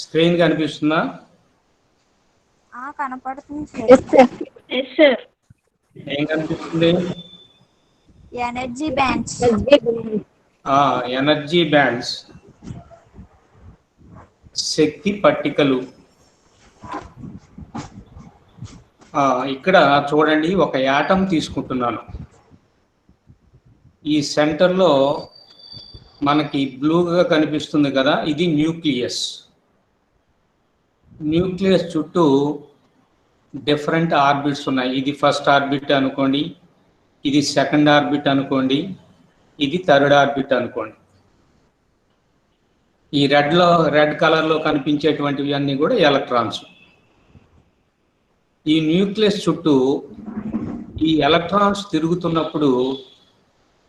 Screen కనిపిస్తుందా? కనపడుతుంది sir. ఏం కనిపిస్తుంది? Energy bands. ఎనర్జీ బ్యాండ్స్, శక్తి పట్టికలు. ఇక్కడ చూడండి, ఒక యాటమ్ తీసుకుంటున్నాను. ఈ సెంటర్లో మనకి బ్లూగా కనిపిస్తుంది కదా, ఇది న్యూక్లియస్. న్యూక్లియస్ చుట్టూ డిఫరెంట్ ఆర్బిట్స్ ఉన్నాయి. ఇది ఫస్ట్ ఆర్బిట్ అనుకోండి, ఇది సెకండ్ ఆర్బిట్ అనుకోండి, ఇది థర్డ్ ఆర్బిట్ అనుకోండి. ఈ రెడ్ కలర్లో కనిపించేటువంటివి అన్నీ కూడా ఎలక్ట్రాన్స్. ఈ న్యూక్లియస్ చుట్టూ ఈ ఎలక్ట్రాన్స్ తిరుగుతున్నప్పుడు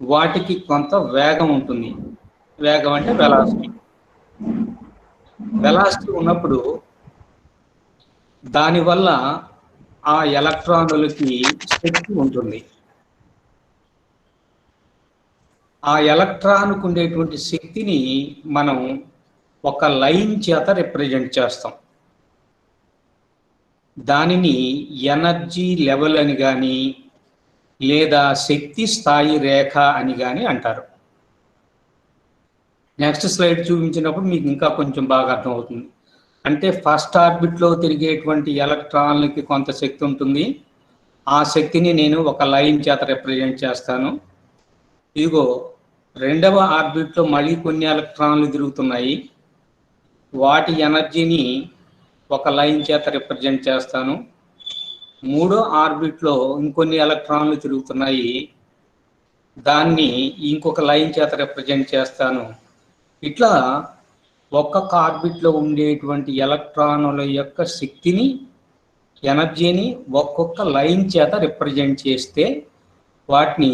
వాటికి కొంత వేగం ఉంటుంది. వేగం అంటే వెలాసిటీ. వెలాసిటీ ఉన్నప్పుడు దానివల్ల ఆ ఎలక్ట్రానులకి శక్తి ఉంటుంది. ఆ ఎలక్ట్రాన్కు ఉండేటువంటి శక్తిని మనం ఒక లైన్ చేత రిప్రజెంట్ చేస్తాం. దానిని ఎనర్జీ లెవెల్ అని కానీ లేదా శక్తి స్థాయి రేఖ అని కానీ అంటారు. నెక్స్ట్ స్లైడ్ చూపించినప్పుడు మీకు ఇంకా కొంచెం బాగా అర్థమవుతుంది. అంటే ఫస్ట్ ఆర్బిట్లో తిరిగేటువంటి ఎలక్ట్రాన్లకి కొంత శక్తి ఉంటుంది. ఆ శక్తిని నేను ఒక లైన్ చేత రిప్రజెంట్ చేస్తాను. ఇదిగో రెండవ ఆర్బిట్లో మళ్ళీ కొన్ని ఎలక్ట్రాన్లు తిరుగుతున్నాయి. వాటి ఎనర్జీని ఒక లైన్ చేత రిప్రజెంట్ చేస్తాను. మూడో ఆర్బిట్లో ఇంకొన్ని ఎలక్ట్రాన్లు తిరుగుతున్నాయి. దాన్ని ఇంకొక లైన్ చేత రిప్రజెంట్ చేస్తాను. ఇట్లా ఒక్కొక్క ఆర్బిట్లో ఉండేటువంటి ఎలక్ట్రానుల యొక్క శక్తిని, ఎనర్జీని ఒక్కొక్క లైన్ చేత రిప్రజెంట్ చేస్తే వాటిని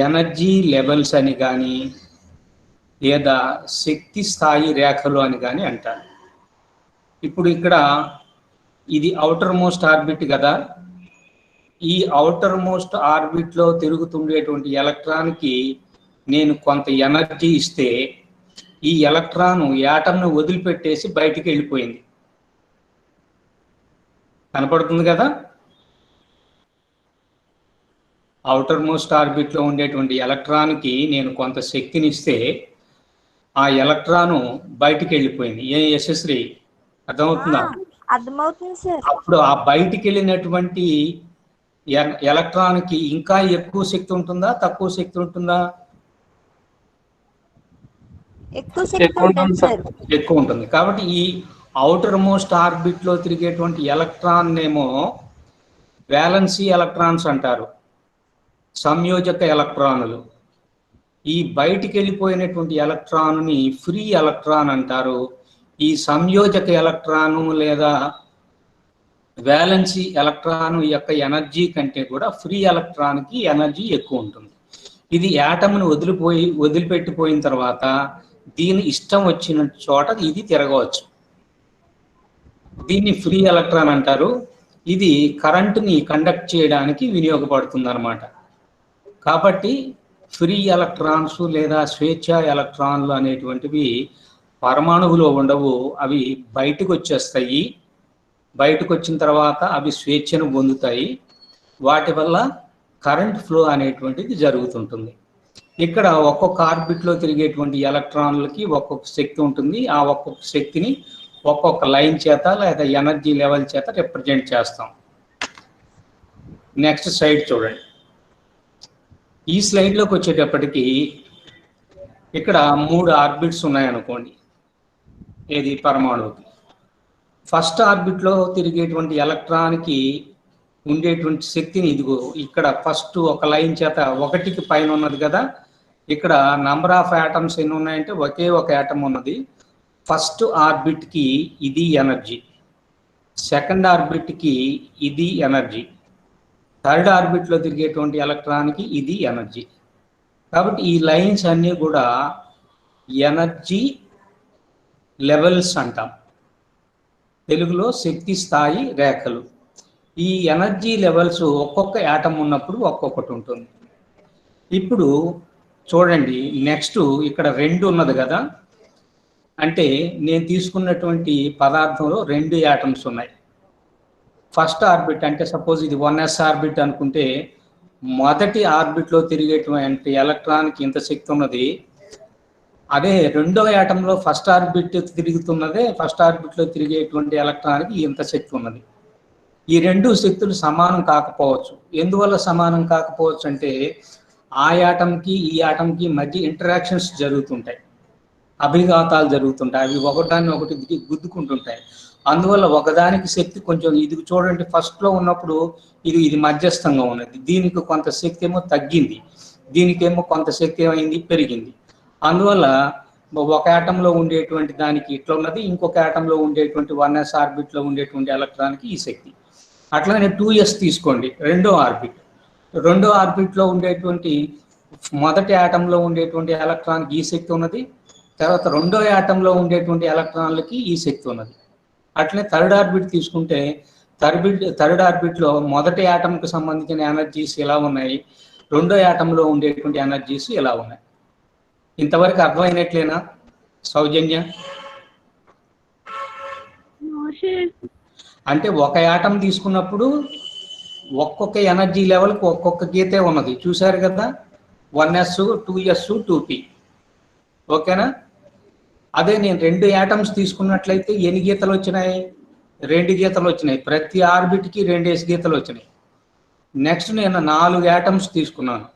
ఎనర్జీ లెవెల్స్ అని కానీ లేదా శక్తి స్థాయి రేఖలు అని కానీ అంటారు. ఇప్పుడు ఇక్కడ ఇది ఔటర్ మోస్ట్ ఆర్బిట్ కదా. ఈ ఔటర్ మోస్ట్ ఆర్బిట్లో తిరుగుతుండేటువంటి ఎలక్ట్రాన్కి నేను కొంత ఎనర్జీ ఇస్తే ఈ ఎలక్ట్రాన్ యాటమ్ను వదిలిపెట్టేసి బయటికి వెళ్ళిపోయింది. కనపడుతుంది కదా. ఔటర్ మోస్ట్ ఆర్బిట్లో ఉండేటువంటి ఎలక్ట్రాన్కి నేను కొంత శక్తిని ఇస్తే ఆ ఎలక్ట్రాను బయటికి వెళ్ళిపోయింది. యశస్వి, అర్థమవుతుందా? అర్థమవుతుంది సార్. అప్పుడు ఆ బయటికి వెళ్ళినటువంటి ఎలక్ట్రాన్కి ఇంకా ఎక్కువ శక్తి ఉంటుందా, తక్కువ శక్తి ఉంటుందా? ఎక్కువ ఉంటుంది. కాబట్టి ఈ ఔటర్ మోస్ట్ ఆర్బిట్లో తిరిగేటువంటి ఎలక్ట్రాన్ ఏమో వ్యాలెన్సీ ఎలక్ట్రాన్స్ అంటారు, సంయోజక ఎలక్ట్రానులు. ఈ బయటికి వెళ్ళిపోయినటువంటి ఎలక్ట్రాన్ని ఫ్రీ ఎలక్ట్రాన్ అంటారు. ఈ సంయోజక ఎలక్ట్రాను లేదా వ్యాలెన్సీ ఎలక్ట్రాన్ యొక్క ఎనర్జీ కంటే కూడా ఫ్రీ ఎలక్ట్రాన్కి ఎనర్జీ ఎక్కువ ఉంటుంది. ఇది యాటమ్ను వదిలిపెట్టిపోయిన తర్వాత దీని ఇష్టం వచ్చిన చోట ఇది తిరగవచ్చు. దీన్ని ఫ్రీ ఎలక్ట్రాన్ అంటారు. ఇది కరెంటుని కండక్ట్ చేయడానికి వినియోగపడుతుంది అన్నమాట. కాబట్టి ఫ్రీ ఎలక్ట్రాన్స్ లేదా స్వేచ్ఛ ఎలక్ట్రాన్లు అనేటువంటివి పరమాణువులో ఉండవు. అవి బయటకు వచ్చేస్తాయి. బయటకు వచ్చిన తర్వాత అవి స్వేచ్ఛను పొందుతాయి. వాటి వల్ల కరెంట్ ఫ్లో అనేటువంటిది జరుగుతుంటుంది. ఇక్కడ ఒక్కొక్క ఆర్బిట్లో తిరిగేటువంటి ఎలక్ట్రాన్లకి ఒక్కొక్క శక్తి ఉంటుంది. ఆ ఒక్కొక్క శక్తిని ఒక్కొక్క లైన్ చేత లేదా ఎనర్జీ లెవెల్ చేత రిప్రజెంట్ చేస్తాం. నెక్స్ట్ స్లైడ్ చూడండి. ఈ స్లైడ్లోకి వచ్చేటప్పటికి ఇక్కడ 3 ఆర్బిట్స్ ఉన్నాయనుకోండి. ఏది పరమాణువుకి ఫస్ట్ ఆర్బిట్లో తిరిగేటువంటి ఎలక్ట్రాన్కి ఉండేటువంటి శక్తిని ఇదిగో ఇక్కడ ఫస్ట్ ఒక లైన్ చేత 1కి పైన ఉన్నది కదా. ఇక్కడ నంబర్ ఆఫ్ యాటమ్స్ ఎన్ని ఉన్నాయంటే ఒకే ఒక యాటమ్ ఉన్నది. ఫస్ట్ ఆర్బిట్కి ఇది ఎనర్జీ, సెకండ్ ఆర్బిట్కి ఇది ఎనర్జీ, థర్డ్ ఆర్బిట్లో తిరిగేటువంటి ఎలక్ట్రాన్కి ఇది ఎనర్జీ. కాబట్టి ఈ లైన్స్ అన్నీ కూడా ఎనర్జీ లెవెల్స్ అంటాం, తెలుగులో శక్తి స్థాయి రేఖలు. ఈ ఎనర్జీ లెవెల్స్ ఒక్కొక్క యాటమ్ ఉన్నప్పుడు ఒక్కొక్కటి ఉంటుంది. ఇప్పుడు చూడండి, నెక్స్ట్ ఇక్కడ 2 ఉన్నది కదా, అంటే నేను తీసుకున్నటువంటి పదార్థంలో 2 యాటమ్స్ ఉన్నాయి. ఫస్ట్ ఆర్బిట్ అంటే సపోజ్ ఇది 1s ఆర్బిట్ అనుకుంటే, మొదటి ఆర్బిట్లో తిరిగేటువంటి ఎలక్ట్రాన్కి ఇంత శక్తి ఉన్నది. అదే రెండో యాటంలో ఫస్ట్ ఆర్బిట్ తిరుగుతున్నదే, ఫస్ట్ ఆర్బిట్లో తిరిగేటువంటి ఎలక్ట్రాన్కి ఇంత శక్తి ఉన్నది. ఈ 2 శక్తులు సమానం కాకపోవచ్చు. ఎందువల్ల సమానం కాకపోవచ్చు అంటే, ఆ యాటంకి ఈ యాటంకి మధ్య ఇంటరాక్షన్స్ జరుగుతుంటాయి, అభిఘాతాలు జరుగుతుంటాయి. అవి ఒకదాన్ని ఒకటి గుద్దుకుంటుంటాయి. అందువల్ల ఒకదానికి శక్తి కొంచెం, ఇది చూడండి ఫస్ట్లో ఉన్నప్పుడు ఇది మధ్యస్థంగా ఉన్నది, దీనికి కొంత శక్తి ఏమో తగ్గింది, దీనికేమో కొంత శక్తి ఏమైంది, పెరిగింది. అందువల్ల ఒక యాటంలో ఉండేటువంటి దానికి ఇట్లా ఉన్నది, ఇంకొక యాటంలో ఉండేటువంటి 1s ఆర్బిట్లో ఉండేటువంటి ఎలక్ట్రాన్కి ఈ శక్తి. అట్లానే 2s తీసుకోండి, రెండో ఆర్బిట్లో ఉండేటువంటి మొదటి యాటంలో ఉండేటువంటి ఎలక్ట్రాన్కి ఈ శక్తి ఉన్నది, తర్వాత రెండో యాటంలో ఉండేటువంటి ఎలక్ట్రాన్లకి ఈ శక్తి ఉన్నది. అట్లనే థర్డ్ ఆర్బిట్ తీసుకుంటే, థర్డ్ ఆర్బిట్లో మొదటి యాటంకి సంబంధించిన ఎనర్జీస్ ఎలా ఉన్నాయి, రెండో యాటంలో ఉండేటువంటి ఎనర్జీస్ ఎలా ఉన్నాయి. ఇంతవరకు అర్థమైనట్లేనా సౌజన్య? అంటే ఒక యాటం తీసుకున్నప్పుడు ఒక్కొక్క ఎనర్జీ లెవెల్కి ఒక్కొక్క గీతే ఉన్నది, చూశారు కదా, 1s 2s 2p. ఓకేనా? అదే నేను 2 యాటమ్స్ తీసుకున్నట్లయితే ఎన్ని గీతలు వచ్చినాయి? 2 గీతలు వచ్చినాయి. ప్రతి ఆర్బిట్కి 2 గీతలు వచ్చినాయి. నెక్స్ట్ నేను 4 యాటమ్స్ తీసుకున్నాను.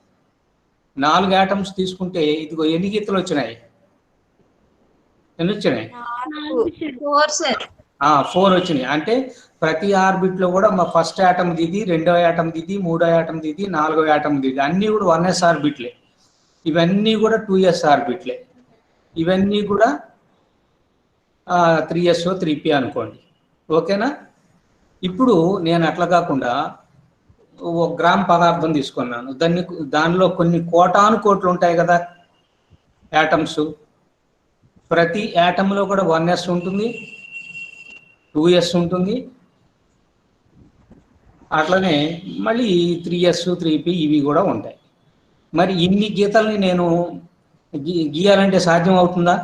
4 యాటమ్స్ తీసుకుంటే ఇదిగో ఎన్ని గీతలు వచ్చినాయి? ఎన్ని వచ్చినాయి? 4 వచ్చినాయి. అంటే ప్రతి ఆర్బిట్లో కూడా మా ఫస్ట్ యాటమ్ దిది, రెండో యాటమ్ దిది, మూడో యాటమ్ దిది, నాలుగో యాటమ్ దిది, అన్నీ కూడా 1s ఆర్బిట్లే. ఇవన్నీ కూడా 2s ఆర్బిట్లే. ఇవన్నీ కూడా 3s 3p అనుకోండి. ఓకేనా? ఇప్పుడు నేను అట్లా కాకుండా 1 గ్రామ్ పదార్థం తీసుకున్నాను, దానిలో కొన్ని కోటాను కోట్లు ఉంటాయి కదా యాటమ్స్. ప్రతి యాటంలో కూడా 1s ఉంటుంది, 2s ఉంటుంది, అట్లనే మళ్ళీ 3s 3p ఇవి కూడా ఉంటాయి. మరి ఇన్ని గీతల్ని నేను గీయాలంటే సాధ్యం అవుతుందా?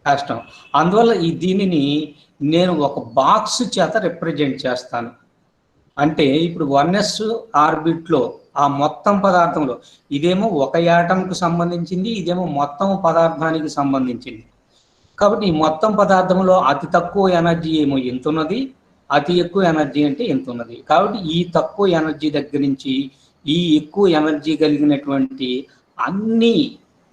కష్టం. అందువల్ల దీనిని నేను ఒక బాక్స్ చేత రిప్రజెంట్ చేస్తాను. అంటే ఇప్పుడు 1s ఆర్బిట్లో ఆ మొత్తం పదార్థంలో ఇదేమో ఒక యాటంకు సంబంధించింది, ఇదేమో మొత్తం పదార్థానికి సంబంధించింది. కాబట్టి ఈ మొత్తం పదార్థంలో అతి తక్కువ ఎనర్జీ ఏమో ఎంత ఉన్నది, అతి ఎక్కువ ఎనర్జీ అంటే ఎంత ఉన్నది. కాబట్టి ఈ తక్కువ ఎనర్జీ దగ్గర నుంచి ఈ ఎక్కువ ఎనర్జీ కలిగినటువంటి అన్ని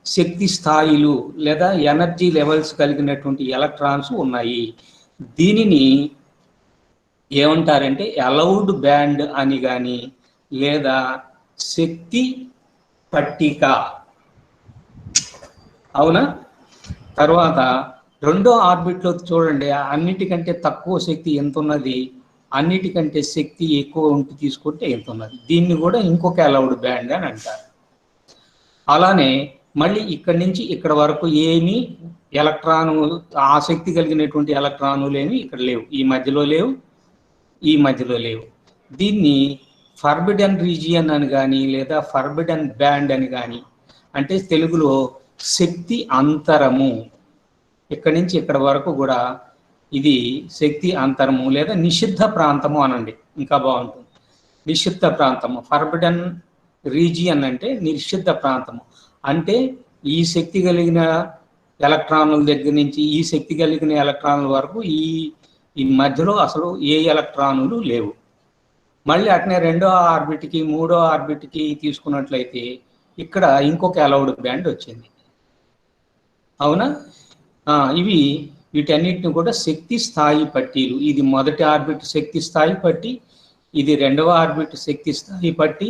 శక్తి స్థాయిలు లేదా ఎనర్జీ లెవెల్స్ కలిగినటువంటి ఎలక్ట్రాన్స్ ఉన్నాయి. దీనిని ఏమంటారంటే అలౌడ్ బ్యాండ్ అని కానీ లేదా శక్తి పట్టిక. అవునా? తర్వాత రెండో ఆర్బిట్లో చూడండి, అన్నిటికంటే తక్కువ శక్తి ఎంత ఉన్నది, అన్నిటికంటే శక్తి ఎక్కువ ఉంటే తీసుకుంటే ఎంత ఉన్నది. దీన్ని కూడా ఇంకొక అలౌడ్ బ్యాండ్ అని అంటారు. అలానే మళ్ళీ ఇక్కడి నుంచి ఇక్కడ వరకు ఏమి ఎలక్ట్రాను, ఆ శక్తి కలిగినటువంటి ఎలక్ట్రానులు ఏమి ఇక్కడ లేవు, ఈ మధ్యలో లేవు, ఈ మధ్యలో లేవు. దీన్ని ఫర్బిడన్ రీజియన్ అని కానీ లేదా ఫర్బిడన్ బ్యాండ్ అని కానీ, అంటే తెలుగులో శక్తి అంతరము. ఇక్కడి నుంచి ఇక్కడ వరకు కూడా ఇది శక్తి అంతరము లేదా నిషిద్ధ ప్రాంతము అనండి, ఇంకా బాగుంటుంది. నిషిద్ధ ప్రాంతము, ఫర్బిడన్ రీజియన్ అంటే నిషిద్ధ ప్రాంతము. అంటే ఈ శక్తి కలిగిన ఎలక్ట్రాన్ల దగ్గర నుంచి ఈ శక్తి కలిగిన ఎలక్ట్రాన్ల వరకు ఈ మధ్యలో అసలు ఏ ఎలక్ట్రానులు లేవు. మళ్ళీ అట్నే రెండో ఆర్బిట్కి మూడో ఆర్బిట్కి తీసుకున్నట్లయితే ఇక్కడ ఇంకొక అలౌడ్ బ్యాండ్ వచ్చింది. అవునా? వీటన్నిటిని కూడా శక్తి స్థాయి పట్టీలు. ఇది మొదటి ఆర్బిట్ శక్తి స్థాయి పట్టి, ఇది రెండవ ఆర్బిట్ శక్తి స్థాయి పట్టి,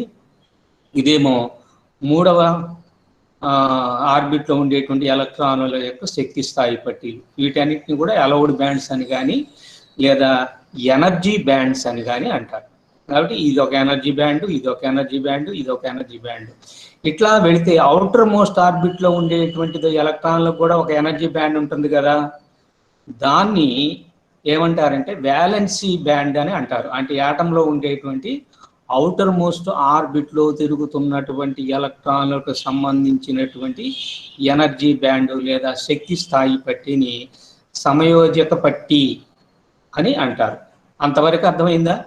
ఇదేమో మూడవ ఆర్బిట్లో ఉండేటువంటి ఎలక్ట్రానుల యొక్క శక్తి స్థాయి పట్టీలు. వీటన్నిటిని కూడా అలౌడ్ బ్యాండ్స్ అని కానీ లేదా ఎనర్జీ బ్యాండ్స్ అని కానీ అంటారు. కాబట్టి ఇది ఒక ఎనర్జీ బ్యాండ్, ఇది ఒక ఎనర్జీ బ్యాండ్, ఇది ఒక ఎనర్జీ బ్యాండ్. ఇట్లా వెళితే అవుటర్ మోస్ట్ ఆర్బిట్ లో ఉండేటువంటిది ఎలక్ట్రాన్లకు కూడా ఒక ఎనర్జీ బ్యాండ్ ఉంటుంది కదా, దాన్ని ఏమంటారంటే వ్యాలెన్సీ బ్యాండ్ అని అంటారు. అంటే యాటంలో ఉండేటువంటి అవుటర్ మోస్ట్ ఆర్బిట్ లో తిరుగుతున్నటువంటి ఎలక్ట్రాన్లకు సంబంధించినటువంటి ఎనర్జీ బ్యాండ్ లేదా శక్తి స్థాయి పట్టిని సమయోజక పట్టి అని అంటారు. అంతవరకు అర్థమైందా?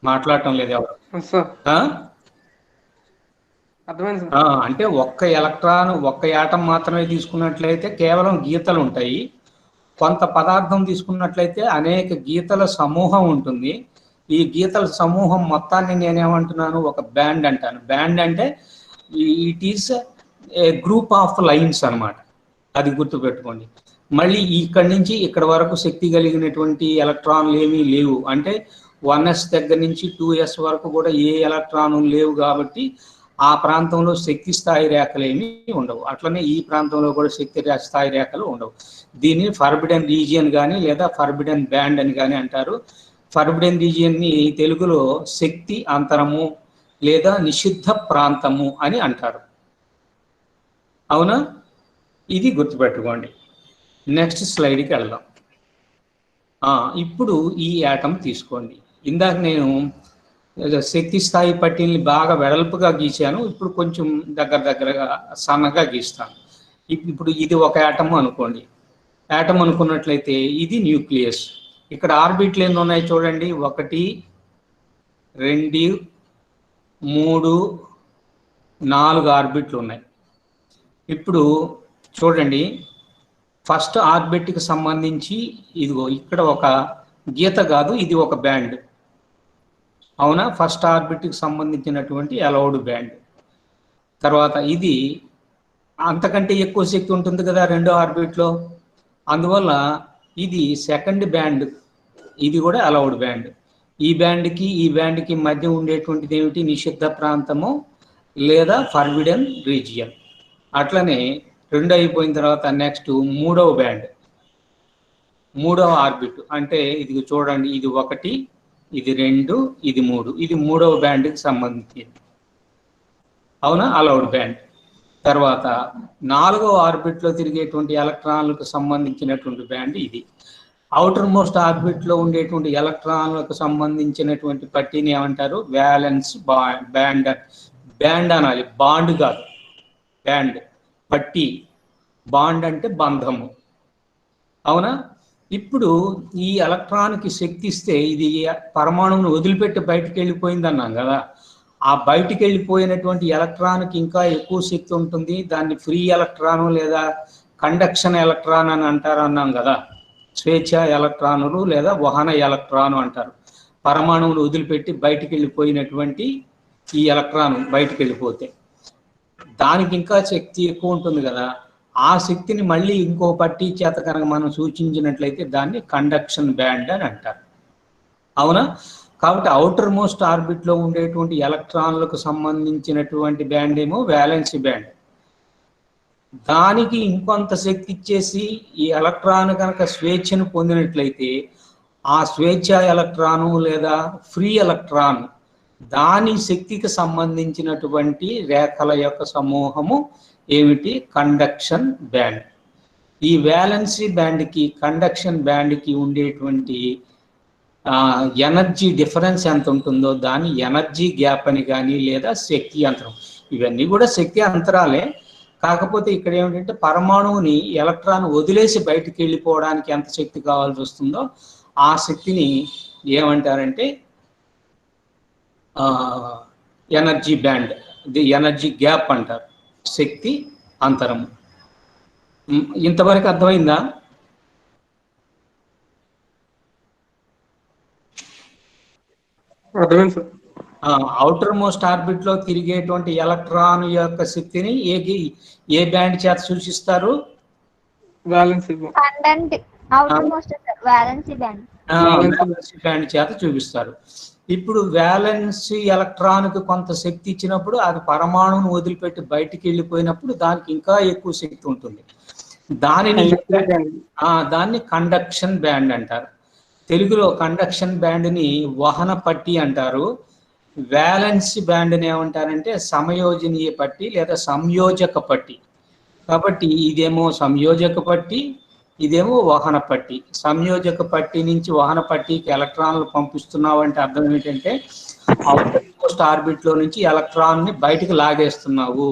మాట్లాడటం లేదు ఎవరు? అర్థమైంది. అంటే ఒక్క ఎలక్ట్రాన్ ఒక్క యాటం మాత్రమే తీసుకున్నట్లయితే కేవలం గీతలు ఉంటాయి. కొంత పదార్థం తీసుకున్నట్లయితే అనేక గీతల సమూహం ఉంటుంది. ఈ గీతల సమూహం మొత్తాన్ని నేనేమంటున్నాను, ఒక బ్యాండ్ అంటాను. బ్యాండ్ అంటే it is a group of lines అన్నమాట. అది గుర్తుపెట్టుకోండి. మళ్ళీ ఇక్కడి నుంచి ఇక్కడ వరకు శక్తి కలిగినటువంటి ఎలక్ట్రాన్లు ఏమీ లేవు. అంటే 1s దగ్గర నుంచి 2s వరకు కూడా ఏ ఎలక్ట్రాను లేవు కాబట్టి ఆ ప్రాంతంలో శక్తి స్థాయి రేఖలు ఏమీ ఉండవు. అట్లనే ఈ ప్రాంతంలో కూడా శక్తి స్థాయి రేఖలు ఉండవు. దీన్ని ఫర్బిడెన్ రీజియన్ కానీ లేదా ఫర్బిడెన్ బ్యాండ్ అని కానీ అంటారు. ఫర్బిడెన్ రీజియన్ని తెలుగులో శక్తి అంతరము లేదా నిషిద్ధ ప్రాంతము అని అంటారు. అవునా? ఇది గుర్తుపెట్టుకోండి. నెక్స్ట్ స్లైడ్కి వెళ్దాం. ఇప్పుడు ఈ యాటం తీసుకోండి. ఇందాక నేను శక్తి స్థాయి పట్టీల్ని బాగా వెడల్పుగా గీశాను. ఇప్పుడు కొంచెం దగ్గరగా సన్నగా గీస్తాను. ఇప్పుడు ఇది ఒక యాటమ్ అనుకోండి. యాటమ్ అనుకున్నట్లయితే ఇది న్యూక్లియస్. ఇక్కడ ఆర్బిట్లు ఎన్ని ఉన్నాయి చూడండి. 1 2 3 4 ఆర్బిట్లు ఉన్నాయి. ఇప్పుడు చూడండి, ఫస్ట్ ఆర్బిట్కి సంబంధించి ఇదిగో ఇక్కడ ఒక గీత కాదు, ఇది ఒక బ్యాండ్. అవునా? ఫస్ట్ ఆర్బిట్కి సంబంధించినటువంటి అలౌడ్ బ్యాండ్. తర్వాత ఇది అంతకంటే ఎక్కువ శక్తి ఉంటుంది కదా రెండో ఆర్బిట్లో, అందువల్ల ఇది సెకండ్ బ్యాండ్. ఇది కూడా అలౌడ్ బ్యాండ్. ఈ బ్యాండ్కి మధ్య ఉండేటువంటిది ఏమిటి? నిషిద్ధ ప్రాంతము లేదా ఫర్బిడెన్ రీజియన్. అట్లనే 2 అయిపోయిన తర్వాత నెక్స్ట్ మూడవ బ్యాండ్, మూడవ ఆర్బిట్. అంటే ఇది చూడండి, ఇది 1, ఇది 2, ఇది 3. ఇది మూడవ బ్యాండ్కి సంబంధించింది. అవునా? Allowed band. తర్వాత 4వ ఆర్బిట్లో తిరిగేటువంటి ఎలక్ట్రాన్లకు సంబంధించినటువంటి బ్యాండ్ ఇది. అవుటర్ మోస్ట్ ఆర్బిట్లో ఉండేటువంటి ఎలక్ట్రాన్లకు సంబంధించినటువంటి పట్టీని ఏమంటారు? Valence band. బ్యాండ్ అనాలి, బాండ్ కాదు. బ్యాండ్ పట్టీ. బాండ్ అంటే బంధము. అవునా? ఇప్పుడు ఈ ఎలక్ట్రాన్కి శక్తి ఇస్తే ఇది పరమాణువును వదిలిపెట్టి బయటికి వెళ్ళిపోయింది అన్నాం కదా. ఆ బయటికి వెళ్ళిపోయినటువంటి ఎలక్ట్రాన్కి ఇంకా ఎక్కువ శక్తి ఉంటుంది. దాన్ని ఫ్రీ ఎలక్ట్రాను లేదా కండక్షన్ ఎలక్ట్రాన్ అని అంటారు అన్నాం కదా. స్వేచ్ఛ ఎలక్ట్రానులు లేదా వహన ఎలక్ట్రాను అంటారు. పరమాణువును వదిలిపెట్టి బయటికి వెళ్ళిపోయినటువంటి ఈ ఎలక్ట్రాన్ బయటికి వెళ్ళిపోతే దానికి ఇంకా శక్తి ఎక్కువ ఉంటుంది కదా. ఆ శక్తిని మళ్ళీ ఇంకో పట్టీ చేత కనుక మనం సూచించినట్లయితే దాన్ని కండక్షన్ బ్యాండ్ అని అంటారు. అవునా? కాబట్టి అవుటర్ మోస్ట్ ఆర్బిట్లో ఉండేటువంటి ఎలక్ట్రాన్లకు సంబంధించినటువంటి బ్యాండ్ ఏమో వ్యాలెన్సీ బ్యాండ్. దానికి ఇంకొంత శక్తి ఇచ్చేసి ఈ ఎలక్ట్రాన్ కనుక స్వేచ్ఛను పొందినట్లయితే ఆ స్వేచ్ఛ ఎలక్ట్రాను లేదా ఫ్రీ ఎలక్ట్రాన్ దాని శక్తికి సంబంధించినటువంటి రేఖల యొక్క సమూహము ఏమిటి? Conduction band. ఈ వ్యాలెన్సీ బ్యాండ్కి కండక్షన్ బ్యాండ్కి ఉండేటువంటి ఎనర్జీ డిఫరెన్స్ ఎంత ఉంటుందో దాని ఎనర్జీ గ్యాప్ అని కానీ లేదా శక్తి అంతరం. ఇవన్నీ కూడా శక్తి అంతరాలే. కాకపోతే ఇక్కడ ఏమిటంటే పరమాణువుని ఎలక్ట్రాన్ వదిలేసి బయటికి వెళ్ళిపోవడానికి ఎంత శక్తి కావాల్సి వస్తుందో ఆ శక్తిని ఏమంటారంటే energy band, the energy gap అంటారు. శక్తి అంతరము. ఇంతవరకు అర్థమైందా? అర్థమైంది సార్. అవుటర్ మోస్ట్ ఆర్బిట్ లో తిరిగేటువంటి ఎలక్ట్రాన్ యొక్క శక్తిని ఏ బ్యాండ్ చేత సూచిస్తారు? వ్యాలెన్సీ బ్యాండ్ చేత చూపిస్తారు. ఇప్పుడు వ్యాలెన్సీ ఎలక్ట్రాన్కి కొంత శక్తి ఇచ్చినప్పుడు అది పరమాణువును వదిలిపెట్టి బయటికి వెళ్ళిపోయినప్పుడు దానికి ఇంకా ఎక్కువ శక్తి ఉంటుంది. దాన్ని కండక్షన్ బ్యాండ్ అంటారు. తెలుగులో కండక్షన్ బ్యాండ్ని వహన పట్టి అంటారు. వ్యాలెన్స్ బ్యాండ్ని ఏమంటారంటే సమయోజనీయ పట్టి లేదా సంయోజక పట్టి. కాబట్టి ఇదేమో సంయోజక పట్టి, ఇదేమో వహన పట్టి. సంయోజక పట్టి నుంచి వహన పట్టికి ఎలక్ట్రాన్లు పంపిస్తున్నావు అంటే అర్థం ఏంటంటే అవుటర్ మోస్ట్ ఆర్బిట్ లో నుంచి ఎలక్ట్రాన్ ని బయటకు లాగేస్తున్నావు.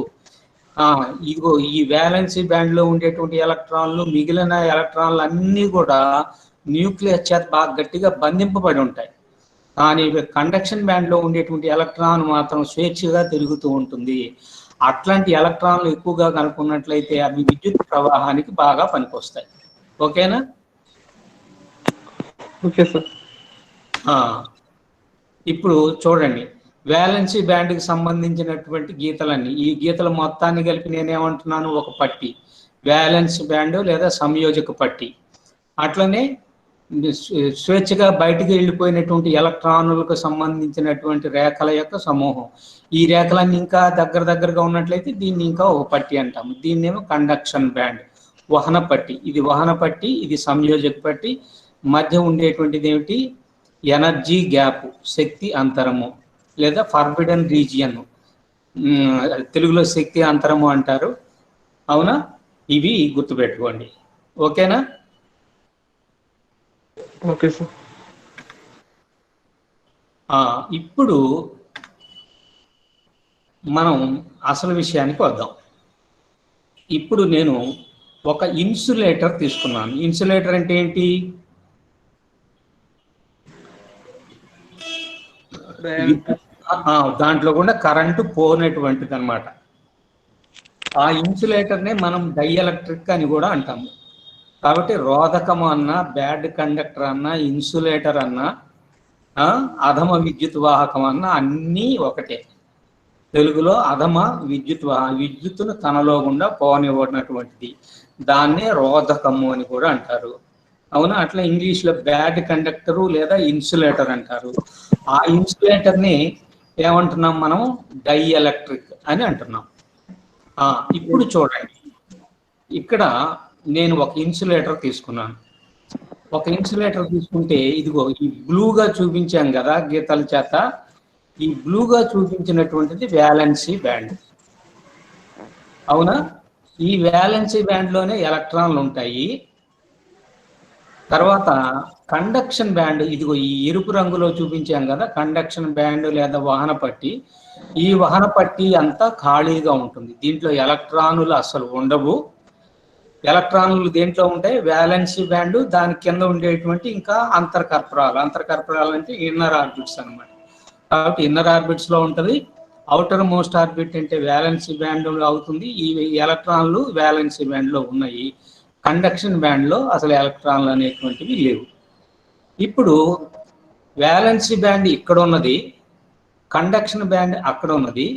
ఇదిగో ఈ వ్యాలెన్సీ బ్యాండ్ లో ఉండేటువంటి ఎలక్ట్రాన్లు మిగిలిన ఎలక్ట్రాన్లు అన్నీ కూడా న్యూక్లియస్ చేత బాగా గట్టిగా బంధింపబడి ఉంటాయి. కానీ కండక్షన్ బ్యాండ్ లో ఉండేటువంటి ఎలక్ట్రాన్ మాత్రం స్వేచ్ఛగా తిరుగుతూ ఉంటుంది. అట్లాంటి ఎలక్ట్రాన్లు ఎక్కువగా కనుక్కున్నట్లయితే అవి విద్యుత్ ప్రవాహానికి బాగా పనికొస్తాయి. ఓకేనా? Okay sir. ఇప్పుడు చూడండి, వ్యాలెన్సీ బ్యాండ్కి సంబంధించినటువంటి గీతలన్నీ, ఈ గీతలు మొత్తాన్ని కలిపి నేనేమంటున్నాను, ఒక పట్టి, వ్యాలెన్స్ బ్యాండ్ లేదా సంయోజక పట్టి. అట్లనే స్వేచ్ఛగా బయటికి వెళ్ళిపోయినటువంటి ఎలక్ట్రానులకు సంబంధించినటువంటి రేఖల యొక్క సమూహం. ఈ రేఖలన్నీ ఇంకా దగ్గరగా ఉన్నట్లయితే దీన్ని ఇంకా ఒక పట్టి అంటాము. దీన్నేమో కండక్షన్ బ్యాండ్, వహన పట్టి. ఇది వహన పట్టి, ఇది సంయోజక పట్టి. మధ్య ఉండేటువంటిది ఏమిటి, ఎనర్జీ గ్యాప్, శక్తి అంతరము లేదా ఫర్బిడన్ రీజియన్, తెలుగులో శక్తి అంతరము అంటారు. అవునా? ఇవి గుర్తుపెట్టుకోండి. ఓకేనా? Okay sir. ఇప్పుడు మనం అసలు విషయానికి వద్దాం. ఇప్పుడు నేను ఒక ఇన్సులేటర్ తీసుకున్నాను. ఇన్సులేటర్ అంటే ఏంటి? దాంట్లో కూడా కరెంటు పోనటువంటిది అనమాట. ఆ ఇన్సులేటర్నే మనం డైఎలక్ట్రిక్ అని కూడా అంటాము. కాబట్టి రోధకము అన్నా, బ్యాడ్ కండక్టర్ అన్నా, ఇన్సులేటర్ అన్నా, అధమ విద్యుత్ వాహకం అన్నా అన్నీ ఒకటే. తెలుగులో అధమ విద్యుత్తును తనలో గుండా పోనివ్వనటువంటిది, దాన్నే రోధకము అని కూడా అంటారు. అవునా? అట్లా ఇంగ్లీష్లో బ్యాడ్ కండక్టరు లేదా ఇన్సులేటర్ అంటారు. ఆ ఇన్సులేటర్ని ఏమంటున్నాం మనం, డైఎలక్ట్రిక్ అని అంటున్నాం. ఇప్పుడు చూడండి, ఇక్కడ నేను ఒక ఇన్సులేటర్ తీసుకున్నాను. ఒక ఇన్సులేటర్ తీసుకుంటే ఇదిగో ఈ బ్లూగా చూపించాం కదా గీతల చేత, ఈ బ్లూగా చూపించినటువంటిది వ్యాలెన్సీ బ్యాండ్. అవునా? ఈ వ్యాలెన్సీ బ్యాండ్లోనే ఎలక్ట్రాన్లు ఉంటాయి. తర్వాత కండక్షన్ బ్యాండ్, ఇదిగో ఈ ఎరుపు రంగులో చూపించాం కదా కండక్షన్ బ్యాండ్ లేదా వహన పట్టి. ఈ వహన పట్టి అంతా ఖాళీగా ఉంటుంది. దీంట్లో ఎలక్ట్రానులు అసలు ఉండవు. ఎలక్ట్రాన్లు దేంట్లో ఉంటాయి, వ్యాలెన్సీ బ్యాండ్, దాని కింద ఉండేటువంటి ఇంకా అంతర్కర్పరాలు. అంతర్కర్పరాలు అంటే ఇన్నర్ ఆర్బిట్స్ అనమాట. కాబట్టి ఇన్నర్ ఆర్బిట్స్ లో ఉంటుంది. అవుటర్ మోస్ట్ ఆర్బిట్ అంటే వ్యాలెన్సీ బ్యాండ్ అవుతుంది. ఈ ఎలక్ట్రాన్లు వ్యాలెన్సీ బ్యాండ్ లో ఉన్నాయి. కండక్షన్ బ్యాండ్ లో అసలు ఎలక్ట్రాన్లు అనేటువంటివి లేవు. ఇప్పుడు వ్యాలెన్సీ బ్యాండ్ ఇక్కడ ఉన్నది, కండక్షన్ బ్యాండ్ అక్కడ ఉన్నది.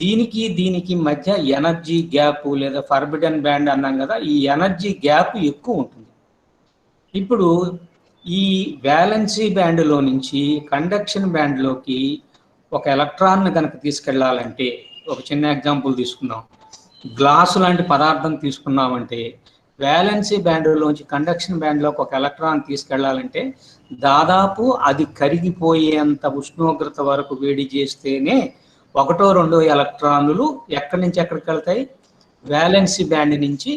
దీనికి మధ్య ఎనర్జీ గ్యాప్ లేదా ఫర్బిడన్ బ్యాండ్ అన్నాం కదా, ఈ ఎనర్జీ గ్యాప్ ఎక్కువ ఉంటుంది. ఇప్పుడు ఈ వ్యాలెన్సీ బ్యాండ్లో నుంచి కండక్షన్ బ్యాండ్లోకి ఒక ఎలక్ట్రాన్ కనుక తీసుకెళ్లాలంటే, ఒక చిన్న ఎగ్జాంపుల్ తీసుకుందాం. గ్లాసు లాంటి పదార్థం తీసుకున్నామంటే వ్యాలెన్సీ బ్యాండ్లోంచి కండక్షన్ బ్యాండ్లోకి ఒక ఎలక్ట్రాన్ తీసుకెళ్లాలంటే దాదాపు అది కరిగిపోయేంత ఉష్ణోగ్రత వరకు వేడి చేస్తేనే ఒకటో రెండో ఎలక్ట్రాన్లు ఎక్కడి నుంచి ఎక్కడికి వెళ్తాయి, వ్యాలెన్సీ బ్యాండ్ నుంచి